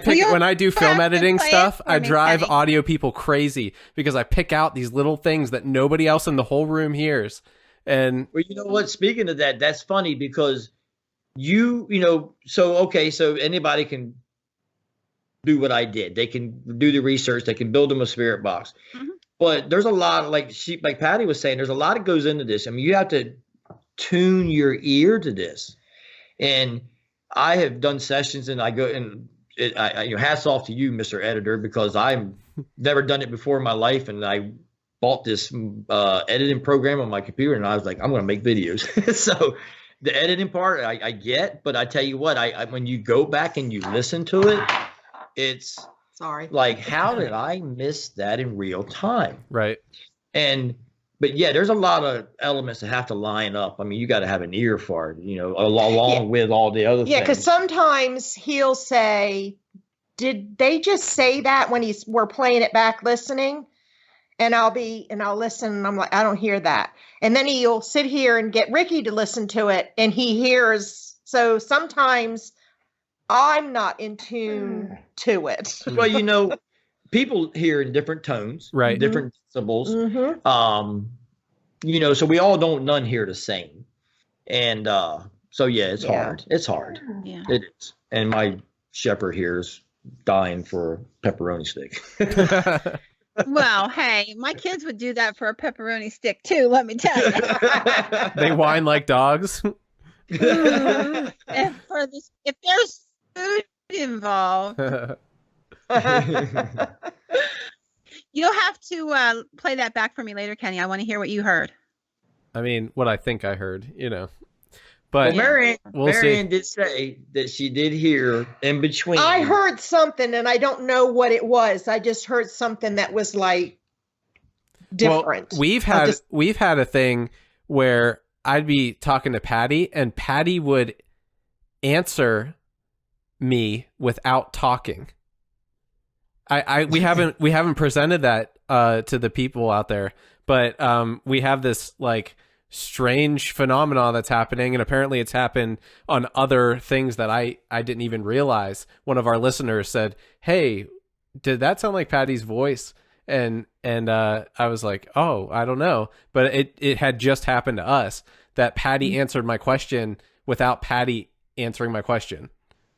pick when I do film editing stuff. I drive audio people crazy because I pick out these little things that nobody else in the whole room hears. And well, you know what? Speaking of that, that's funny because so anybody can do what I did. They can do the research. They can build them a spirit box. Mm-hmm. But there's a lot of like Patty was saying, there's a lot that goes into this. I mean, you have to tune your ear to this. And I have done sessions, and I go and hats off to you, Mr. Editor, because I've never done it before in my life, and I bought this editing program on my computer, and I was like, I'm going to make videos. So the editing part I get, but I tell you what, I when you go back and you listen to it, it's like, how did I miss that in real time? Right. But yeah, there's a lot of elements that have to line up. I mean, you got to have an ear for it, along with all the other things. Yeah, because sometimes he'll say, did they just say that when we're playing it back listening? And I'll listen, and I'm like, I don't hear that. And then he'll sit here and get Ricky to listen to it, and he hears. So sometimes I'm not in tune to it. Well, people hear in different tones, right? Different decibels. Mm-hmm. So we all none hear the same. And so yeah, it's hard. It's hard. Yeah. It is. And my shepherd here is dying for a pepperoni stick. Well, hey, my kids would do that for a pepperoni stick too, let me tell you. They whine like dogs. If there's food involved, you'll have to play that back for me later, Kenny. I want to hear what you heard. I mean, what I think I heard, But Marianne did say that she did hear in between. I heard something, and I don't know what it was. I just heard something that was like different. Well, we've had a thing where I'd be talking to Patty, and Patty would answer me without talking. We haven't presented that to the people out there, but we have this like strange phenomena that's happening, and apparently it's happened on other things that I didn't even realize. One of our listeners said, "Hey, did that sound like Patty's voice?" And I was like, "Oh, I don't know," but it had just happened to us that Patty answered my question without Patty answering my question.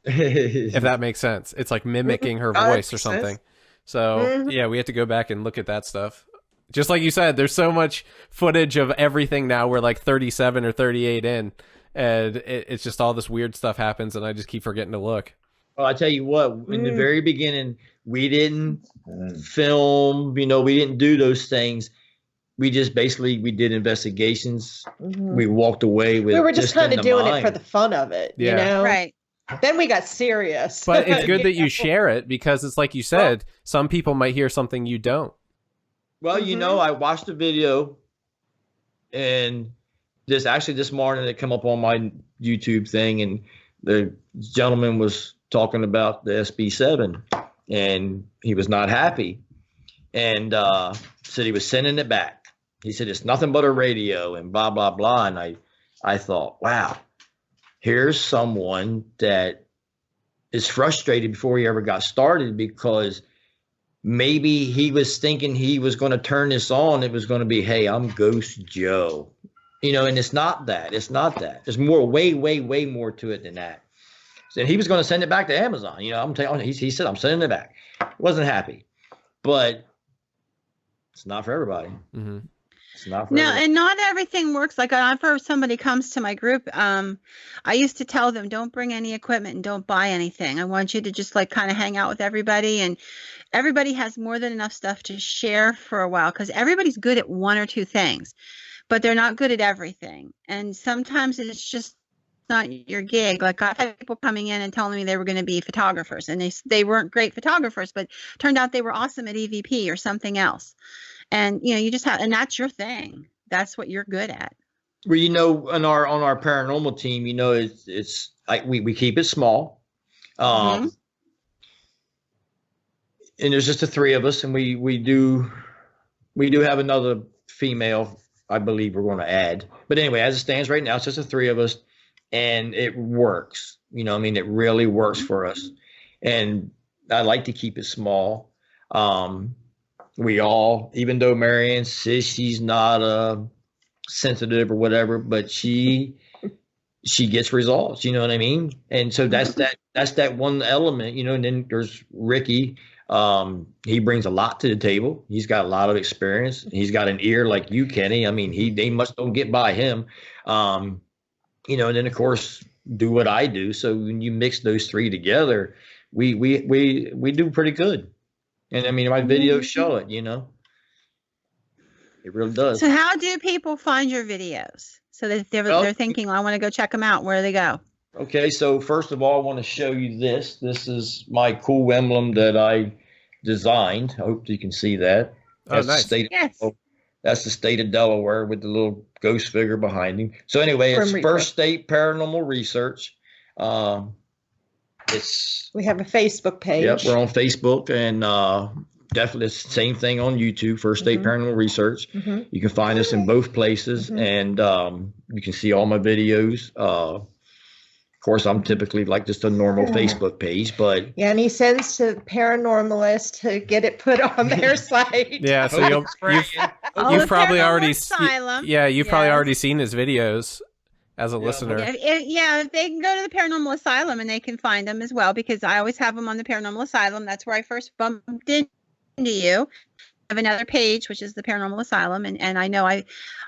If that makes sense. It's like mimicking her voice or something. So yeah, we have to go back and look at that stuff. Just like you said, there's so much footage of everything now. We're like 37 or 38 in, and it's just all this weird stuff happens, and I just keep forgetting to look. Well, I tell you what, in the very beginning, we didn't film, we didn't do those things. We just we did investigations. Mm-hmm. We walked away with. We were just kind of doing it for the fun of it, Right. Then we got serious. But it's good that you share it, because it's like you said, some people might hear something you don't. Well, I watched the video, and this morning it came up on my YouTube thing, and the gentleman was talking about the SB7, and he was not happy, and said he was sending it back. He said it's nothing but a radio and blah blah blah, and I thought, wow, here's someone that is frustrated before he ever got started, because maybe he was thinking he was going to turn this on. It was going to be, hey, I'm Ghost Joe, and it's not that. It's not that. There's more, way, way, way more to it than that. So he was going to send it back to Amazon. I'm telling you, he said, I'm sending it back. Wasn't happy, but it's not for everybody. Mm-hmm. It's not for No, everybody. and not everything works. Like if somebody comes to my group, I used to tell them, don't bring any equipment and don't buy anything. I want you to just like kind of hang out with everybody, and everybody has more than enough stuff to share for a while, because everybody's good at one or two things, but they're not good at everything. And sometimes it's just not your gig. Like I've had people coming in and telling me they were going to be photographers, and they weren't great photographers, but turned out they were awesome at EVP or something else. And you just have, and that's your thing. That's what you're good at. Well, on our paranormal team, it's like we keep it small. Mhm. And there's just the three of us, and we do have another female, I believe we're going to add. But anyway, as it stands right now, it's just the three of us, and it works. It really works for us. And I like to keep it small. We all, even though Marianne says she's not sensitive or whatever, but she gets results. You know what I mean? And so that's that one element. And then there's Ricky. He brings a lot to the table. He's got a lot of experience. He's got an ear like you, Kenny. They must don't get by him. And then of course do what I do. So when you mix those three together, we do pretty good. And my videos show it. It really does. So how do people find your videos? So that they're thinking, I want to go check them out. Where do they go? Okay, so first of all, I want to show you this. This is my cool emblem that I designed. I hope you can see that. Oh, nice. That's the state of Delaware with the little ghost figure behind him. So anyway, it's First State Paranormal Research. We have a Facebook page. Yep, we're on Facebook, and definitely the same thing on YouTube, First State Paranormal Research. Mm-hmm. You can find us in both places, and you can see all my videos. Of course, I'm typically like just a normal Facebook page, but and he sends to Paranormalist to get it put on their site. Yeah, so you've probably already probably already seen his videos as a listener. If they can go to the Paranormal Asylum, and they can find them as well, because I always have them on the Paranormal Asylum. That's where I first bumped into you. I have another page, which is the Paranormal Asylum, and I know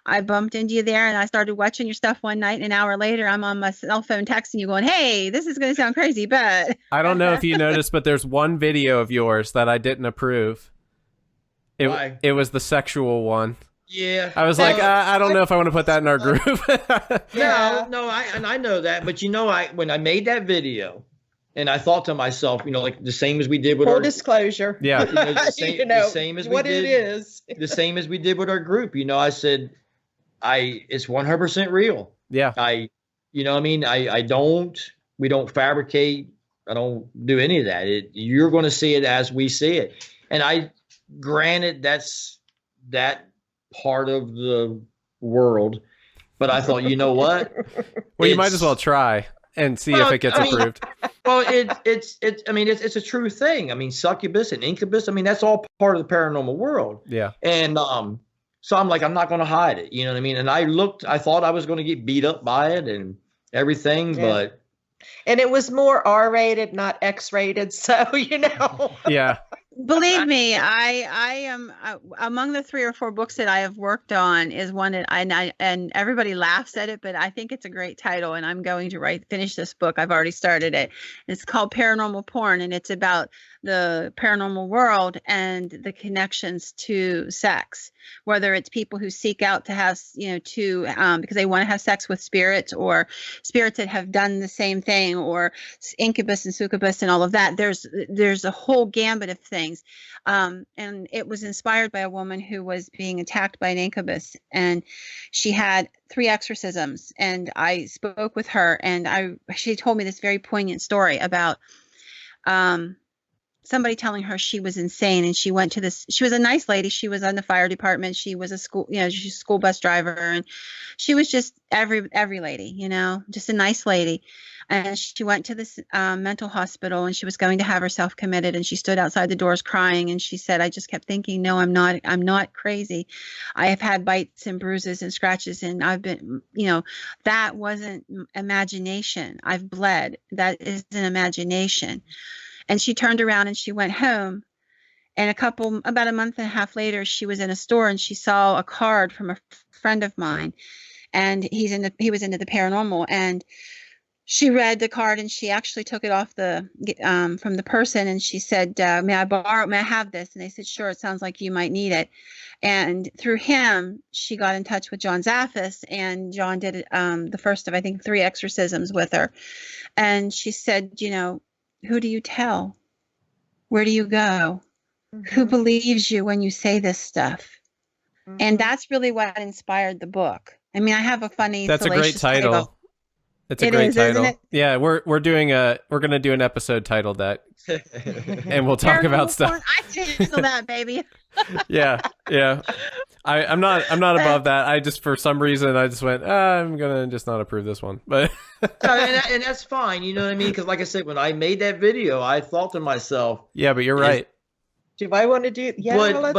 I bumped into you there, and I started watching your stuff one night, and an hour later I'm on my cell phone texting you going, hey, this is going to sound crazy, but I don't know if you noticed, but there's one video of yours that I didn't approve. It was the sexual one. Yeah, I was like, I don't know if I want to put that in our group. No, I know that, but when I made that video, and I thought to myself, like the same as we did with full our disclosure. Yeah, the same as we what did, it is. the same as we did with our group. I said, it's 100% real. Yeah, we don't fabricate. I don't do any of that. You're going to see it as we see it, and granted that's that part of the world, but I thought, you know what? Well, you might as well try and see if it gets approved. Well, it's a true thing. Succubus and incubus. That's all part of the paranormal world. Yeah. And so I'm like, I'm not going to hide it. You know what I mean? And I thought I was going to get beat up by it and everything, but. And it was more R-rated, not X-rated. So, Yeah. Believe me, I am among the 3 or 4 books that I have worked on is one that and everybody laughs at it, but I think it's a great title, and I'm going to finish this book. I've already started it. It's called Paranormal Porn, and it's about the paranormal world and the connections to sex, whether it's people who seek out to have, because they want to have sex with spirits, or spirits that have done the same thing, or incubus and succubus and all of that. There's a whole gambit of things. And it was inspired by a woman who was being attacked by an incubus, and she had 3 exorcisms, and I spoke with her, and she told me this very poignant story about, somebody telling her she was insane, and she went to this. She was a nice lady. She was on the fire department. She was a school, she's a school bus driver, and she was just every lady, just a nice lady. And she went to this mental hospital, and she was going to have herself committed. And she stood outside the doors crying, and she said, "I just kept thinking, no, I'm not crazy. I have had bites and bruises and scratches, and I've been, that wasn't imagination. I've bled. That is an imagination." And she turned around and she went home. And about a month and a half later, she was in a store and she saw a card from a friend of mine, and he was into the paranormal. And she read the card, and she actually took it off from the person, and she said, may I have this? And they said, sure, it sounds like you might need it. And through him, she got in touch with John Zaffis, and John did the first of, I think, 3 exorcisms with her. And she said, who do you tell? Where do you go? Mm-hmm. Who believes you when you say this stuff? Mm-hmm. And that's really what inspired the book. I mean, I have a funny. That's a great title. It's a great title. Isn't it? Yeah, we're gonna do an episode titled that, and we'll talk about stuff. I cancel that, baby. yeah. I'm not above that. I just, for some reason, I just went, I'm gonna just not approve this one. But and that's fine. You know what I mean? Because like I said, when I made that video, I thought to myself, yeah, but you're right. Do I want to do? Yeah, but I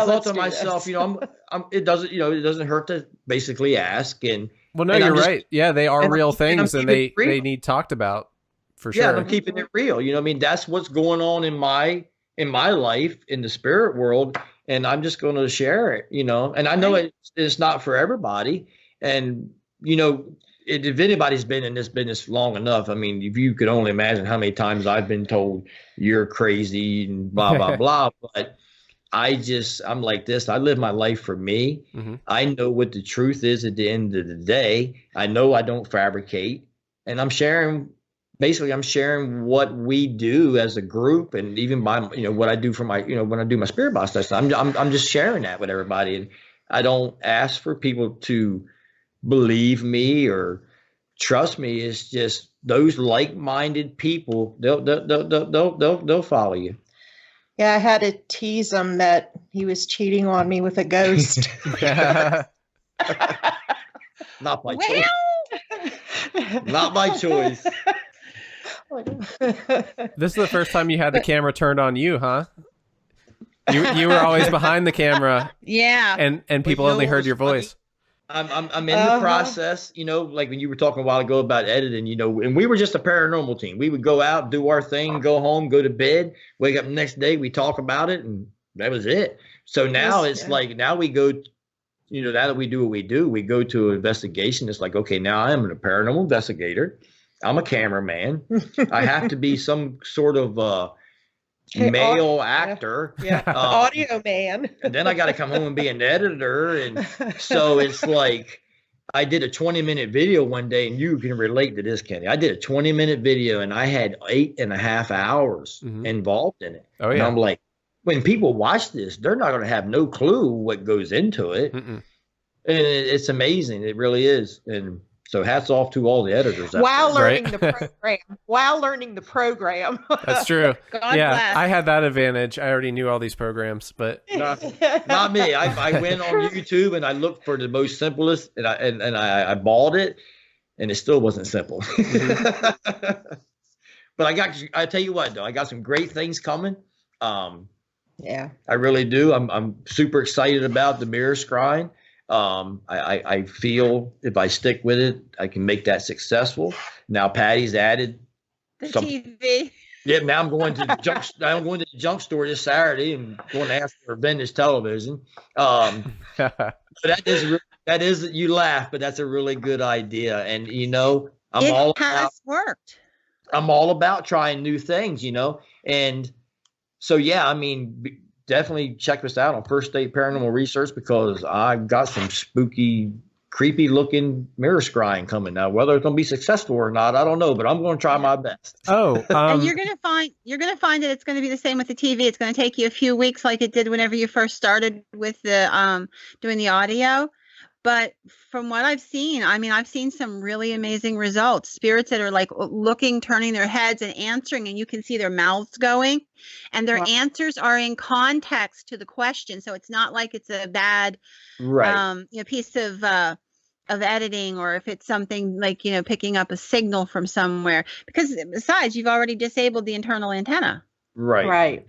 thought to myself, it doesn't hurt to basically ask. And well, no, you're right. Yeah, they are real things, and they need talked about for sure. Yeah, I'm keeping it real. You know what I mean? That's what's going on in my life, in the spirit world, and I'm just going to share it. And I know it's not for everybody. And if anybody's been in this business long enough, I mean, if you could only imagine how many times I've been told you're crazy and blah blah blah. But I'm like this. I live my life for me. Mm-hmm. I know what the truth is at the end of the day. I know I don't fabricate, and I'm sharing what we do as a group, and even what I do for my, when I do my spirit box test. I'm just sharing that with everybody, and I don't ask for people to believe me or trust me. It's just those like-minded people. They'll follow you. Yeah, I had to tease him that he was cheating on me with a ghost. Not my choice. Not my choice. This is the first time you had the camera turned on you, huh? You were always behind the camera. Yeah. And people only heard your voice. I'm in the process, like when you were talking a while ago about editing, and we were just a paranormal team. We would go out, do our thing, go home, go to bed, wake up the next day, we talk about it, and that was it. So now like, now we go, now that we do what we do, we go to an investigation. It's like, okay, now I'm a paranormal investigator. I'm a cameraman. I have to be some sort of male actor. Yeah. Audio man. And then I got to come home and be an editor. And so it's like, I did a 20-minute video one day, and you can relate to this, Kenny. I did a 20-minute video, and I had 8.5 hours involved in it. Oh, yeah. And I'm like, when people watch this, they're not going to have no clue what goes into it. Mm-mm. And it's amazing. It really is. And so hats off to all the editors. While learning the program. That's true. God bless. I had that advantage. I already knew all these programs, but not me. I went on YouTube and I looked for the most simplest, and I bought it, and it still wasn't simple. Mm-hmm. But I tell you what, though, I got some great things coming. Yeah, I really do. I'm super excited about the mirror scrying. I feel if I stick with it, I can make that successful. Now Patty's added the TV. Yeah, now I'm going to the junk store this Saturday and going to ask for a vintage television. But that is you laugh, but that's a really good idea. And it has worked. I'm all about trying new things, and so yeah, I mean. Definitely check us out on First State Paranormal Research, because I've got some spooky, creepy looking mirror scrying coming. Now, whether it's going to be successful or not, I don't know, but I'm going to try my best. Oh, and you're going to find that it's going to be the same with the TV. It's going to take you a few weeks, like it did whenever you first started with the doing the audio. But from what I've seen, I mean, I've seen some really amazing results. Spirits that are like looking, turning their heads and answering, and you can see their mouths going, and their Wow. answers are in context to the question. So it's not like it's a bad, Right. piece of editing, or if it's something like, picking up a signal from somewhere. Because besides, you've already disabled the internal antenna. Right. Right.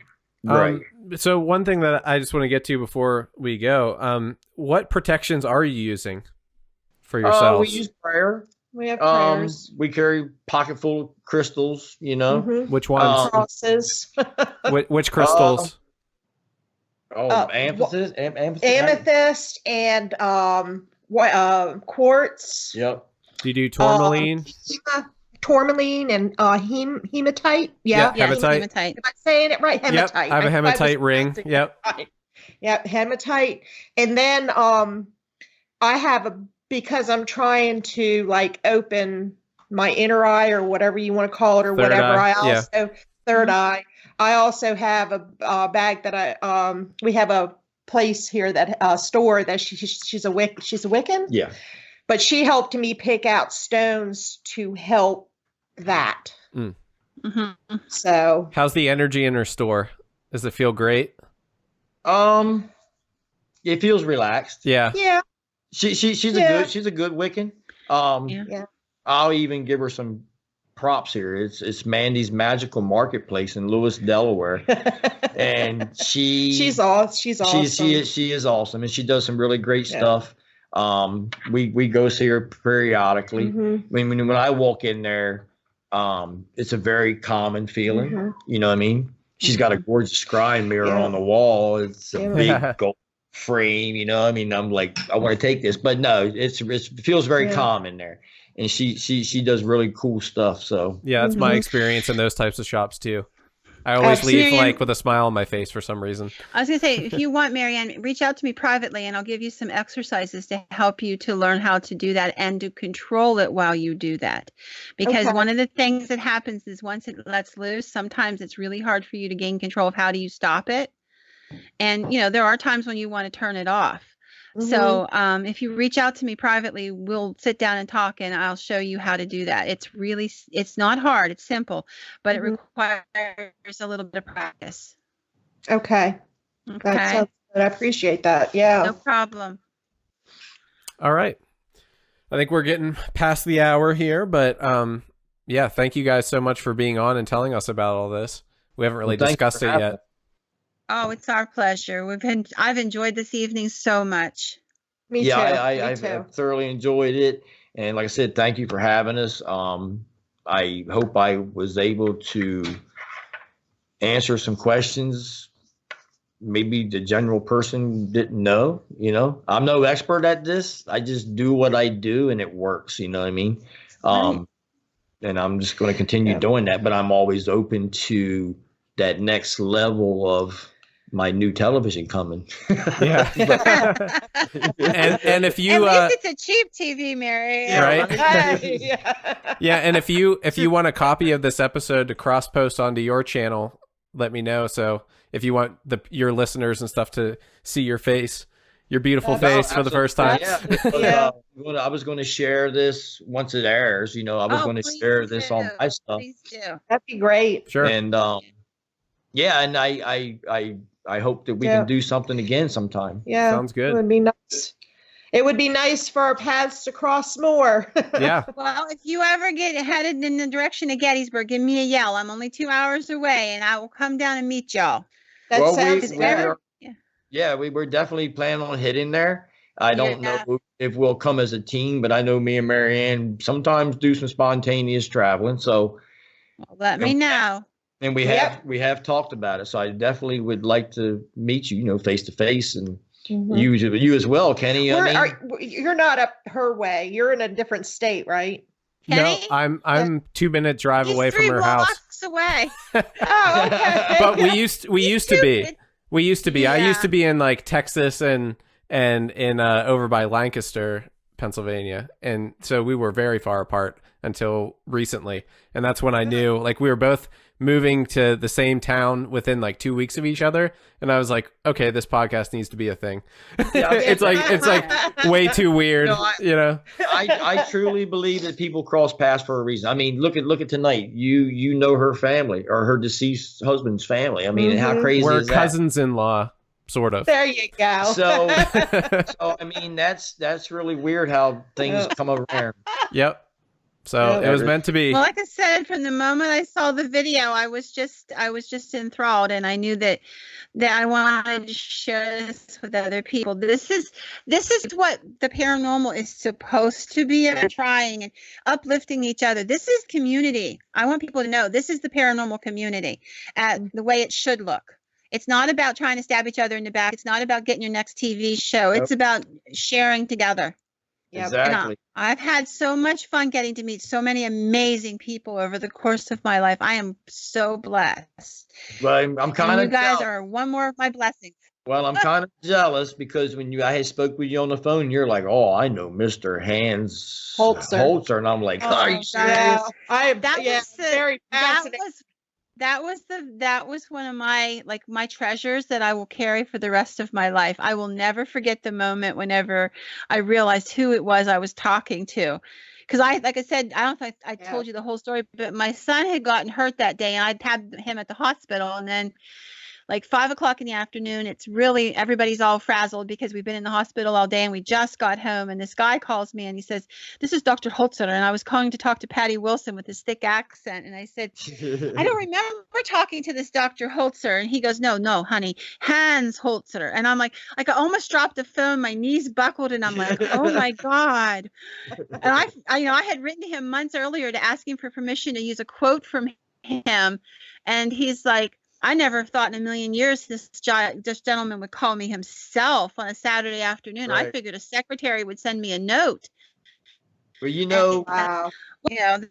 Right. So one thing that I just want to get to before we go, what protections are you using for yourselves? We use prayer. We have prayers. We carry pocket full of crystals, Mhm. Which ones? Crosses. Which crystals? Amethyst. Amethyst and quartz. Yep. Do you do tourmaline? Tourmaline and hematite. Yeah. Yeah. Yes, Hematite. hematite. Am I saying it right? Hematite. Yep, I have a hematite ring. pronouncing it Yep. right. Yep, hematite. And then I have because I'm trying to like open my inner eye or whatever you want to call it or Third whatever. eye, I also third Mhm. eye. I also have a bag that we have a place here that store that she's a Wiccan. Yeah. But she helped me pick out stones to help that. Mhm. So How's the energy in her store? Does it feel great? It feels relaxed. Yeah. yeah, She's Yeah. a good Wiccan. Yeah. I'll even give her some props here. It's Mandy's Magical Marketplace in Lewis, Delaware, and she's awesome. she is awesome, and she does some really great Yeah. stuff. We go see her periodically. Mhm. When I walk in there, it's a very common feeling. Mhm. You know what I mean? She's got a gorgeous scrying mirror Yeah. on the wall. It's a Yeah. big gold frame. You know, I mean, I'm like, I want to take this, but no, it feels very Yeah. calm in there, and she does really cool stuff. So Yeah, that's my Mhm. experience in those types of shops too. I always leave Marianne- like with a smile on my face for some reason. I was going to say, if you want, Marianne, reach out to me privately and I'll give you some exercises to help you to learn how to do that and to control it while you do that. Because Okay. one of the things that happens is once it lets loose, sometimes it's really hard for you to gain control of how do you stop it. And, there are times when you want to turn it off. Mhm. So if you reach out to me privately, we'll sit down and talk and I'll show you how to do that. It's not hard. It's simple, but it Mhm. requires a little bit of practice. Okay. That Okay. sounds good. I appreciate that. Yeah. No problem. All right. I think we're getting past the hour here, but yeah, thank you guys so much for being on and telling us about all this. We haven't really Well, thank you discussed for it having yet. us. Oh, it's our pleasure. I've enjoyed this evening so much. Me Yeah, too. I've thoroughly enjoyed it, and like I said, thank you for having us. I hope I was able to answer some questions maybe the general person didn't know. I'm no expert at this. I just do what I do and it works. You know what I mean? And I'm just going to continue doing that, but I'm always open to that next level of my new television coming. Yeah. and if you at least it's a cheap TV, Mary. right? Yeah. Yeah, and if you want a copy of this episode to cross post onto your channel, let me know. So if you want your listeners and stuff to see your face, your beautiful face for the first time. Yeah. I was going to share this once it airs. I was going to share this on my stuff. Please do. That'd be great. Sure. And and I hope that we can do something again sometime. Yeah. Sounds good. It would be nice. It would be nice for our paths to cross more. Yeah. Well, if you ever get headed in the direction of Gettysburg, give me a yell. I'm only 2 hours away, and I will come down and meet y'all. That sounds good. We're definitely planning on hitting there. I don't know if we'll come as a team, but I know me and Marianne sometimes do some spontaneous traveling. So let me know. And we have talked about it. So I definitely would like to meet you, face to face, and you as well, Kenny. You're not up her way. You're in a different state, right? Kenny? No, I'm 2-minute drive away from her house. 3 blocks away. Oh, okay. But we used to be. We used to be. Yeah. I used to be in like Texas and in over by Lancaster Pennsylvania. And so we were very far apart until recently. And that's when I knew, like, we were both moving to the same town within like 2 weeks of each other. And I was like, okay, this podcast needs to be a thing. Yeah. it's like way too weird, you know? I truly believe that people cross paths for a reason. I mean, look at tonight. You know her family or her deceased husband's family. I mean, how crazy We're is that? cousins-in-law, sort of. There you go. So I mean, that's really weird how things come around. Yep. So it was meant to be. Well, like I said, from the moment I saw the video, I was just enthralled, and I knew that I wanted to share this with other people. This is what the paranormal is supposed to be, and trying and uplifting each other. This is community. I want people to know this is the paranormal community, the way it should look. It's not about trying to stab each other in the back. It's not about getting your next TV show. It's about sharing together. Exactly. I've had so much fun getting to meet so many amazing people over the course of my life. I am so blessed. Well, I'm kind of. You guys are one more of my blessings. Well, I'm kind of jealous because when I had spoke with you on the phone, you're like, "Oh, I know Mr. Hans Holzer," and I'm like, "Are you serious?" Very fascinating. That was one of my treasures that I will carry for the rest of my life. I will never forget the moment whenever I realized who it was I was talking to. Because like I said, I don't know if I told you the whole story, but my son had gotten hurt that day, and I'd had him at the hospital, and then like 5 o'clock in the afternoon, it's really, everybody's all frazzled because we've been in the hospital all day and we just got home. And this guy calls me and he says, "This is Dr. Holzer." And I was calling to talk to Patty Wilson with his thick accent. And I said, "I don't remember talking to this Dr. Holzer." And he goes, No, honey, Hans Holzer. And I'm like I almost dropped the phone. My knees buckled and I'm like, oh my God. And I had written to him months earlier to ask him for permission to use a quote from him. And he's like, "I never thought in a million years this gentleman would call me himself on a Saturday afternoon. Right. I figured a secretary would send me a note." Well, wow. That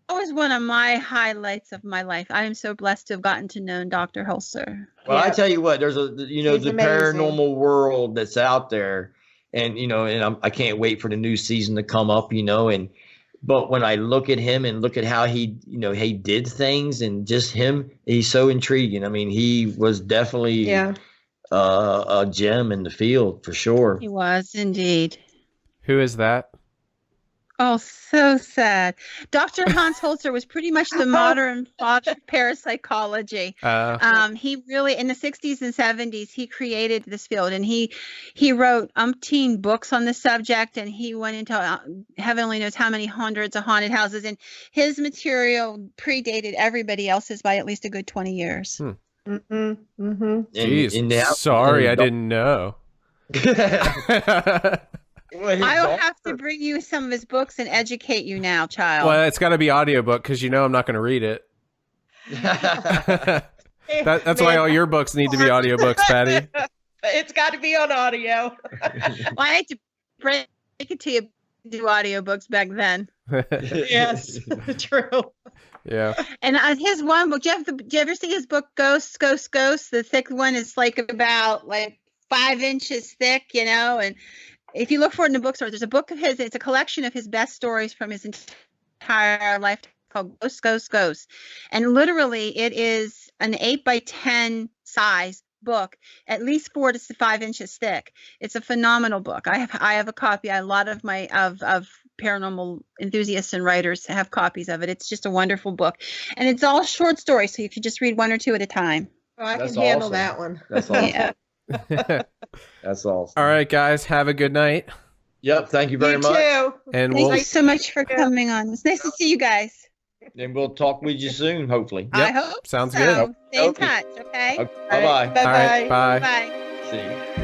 was one of my highlights of my life. I am so blessed to have gotten to know Dr. Holzer. Well, I tell you what, there's the amazing paranormal world that's out there, and I can't wait for the new season to come up, But when I look at him and look at how he did things and just him, he's so intriguing. I mean, he was definitely a gem in the field for sure. He was indeed. Who is that? Oh, so sad. Dr. Hans Holzer was pretty much the modern father of parapsychology. He really, in the 60s and 70s, he created this field, and he wrote umpteen books on the subject, and he went into heaven only knows how many hundreds of haunted houses, and his material predated everybody else's by at least a good 20 years. Jeez, sorry, I didn't know. I'll have to bring you some of his books and educate you now, child. Well, it's got to be audiobook because I'm not going to read it. That's why all your books need to be audiobooks, Patty. It's got to be on audio. Well, I had to break it to you, do audiobooks back then. Yes, true. Yeah. And his one book, do you ever see his book, Ghosts? The thick one is like about 5 inches thick, and if you look for it in the bookstore, there's a book of his. It's a collection of his best stories from his entire life called Ghosts. And literally, it is an 8x10 size book, at least 4 to 5 inches thick. It's a phenomenal book. I have a copy. A lot of my of paranormal enthusiasts and writers have copies of it. It's just a wonderful book, and it's all short stories, so you can just read 1 or 2 at a time. Oh, I can handle that one. That's awesome. Yeah. That's awesome. All right, guys, have a good night. Yep, thank you very much. Too. And Thank you so much for coming on. It's nice to see you guys. And we'll talk with you soon, hopefully. Yep. I hope sounds so. good. Stay in touch, okay? Bye-bye. Bye-bye. All right, bye. Bye. See you.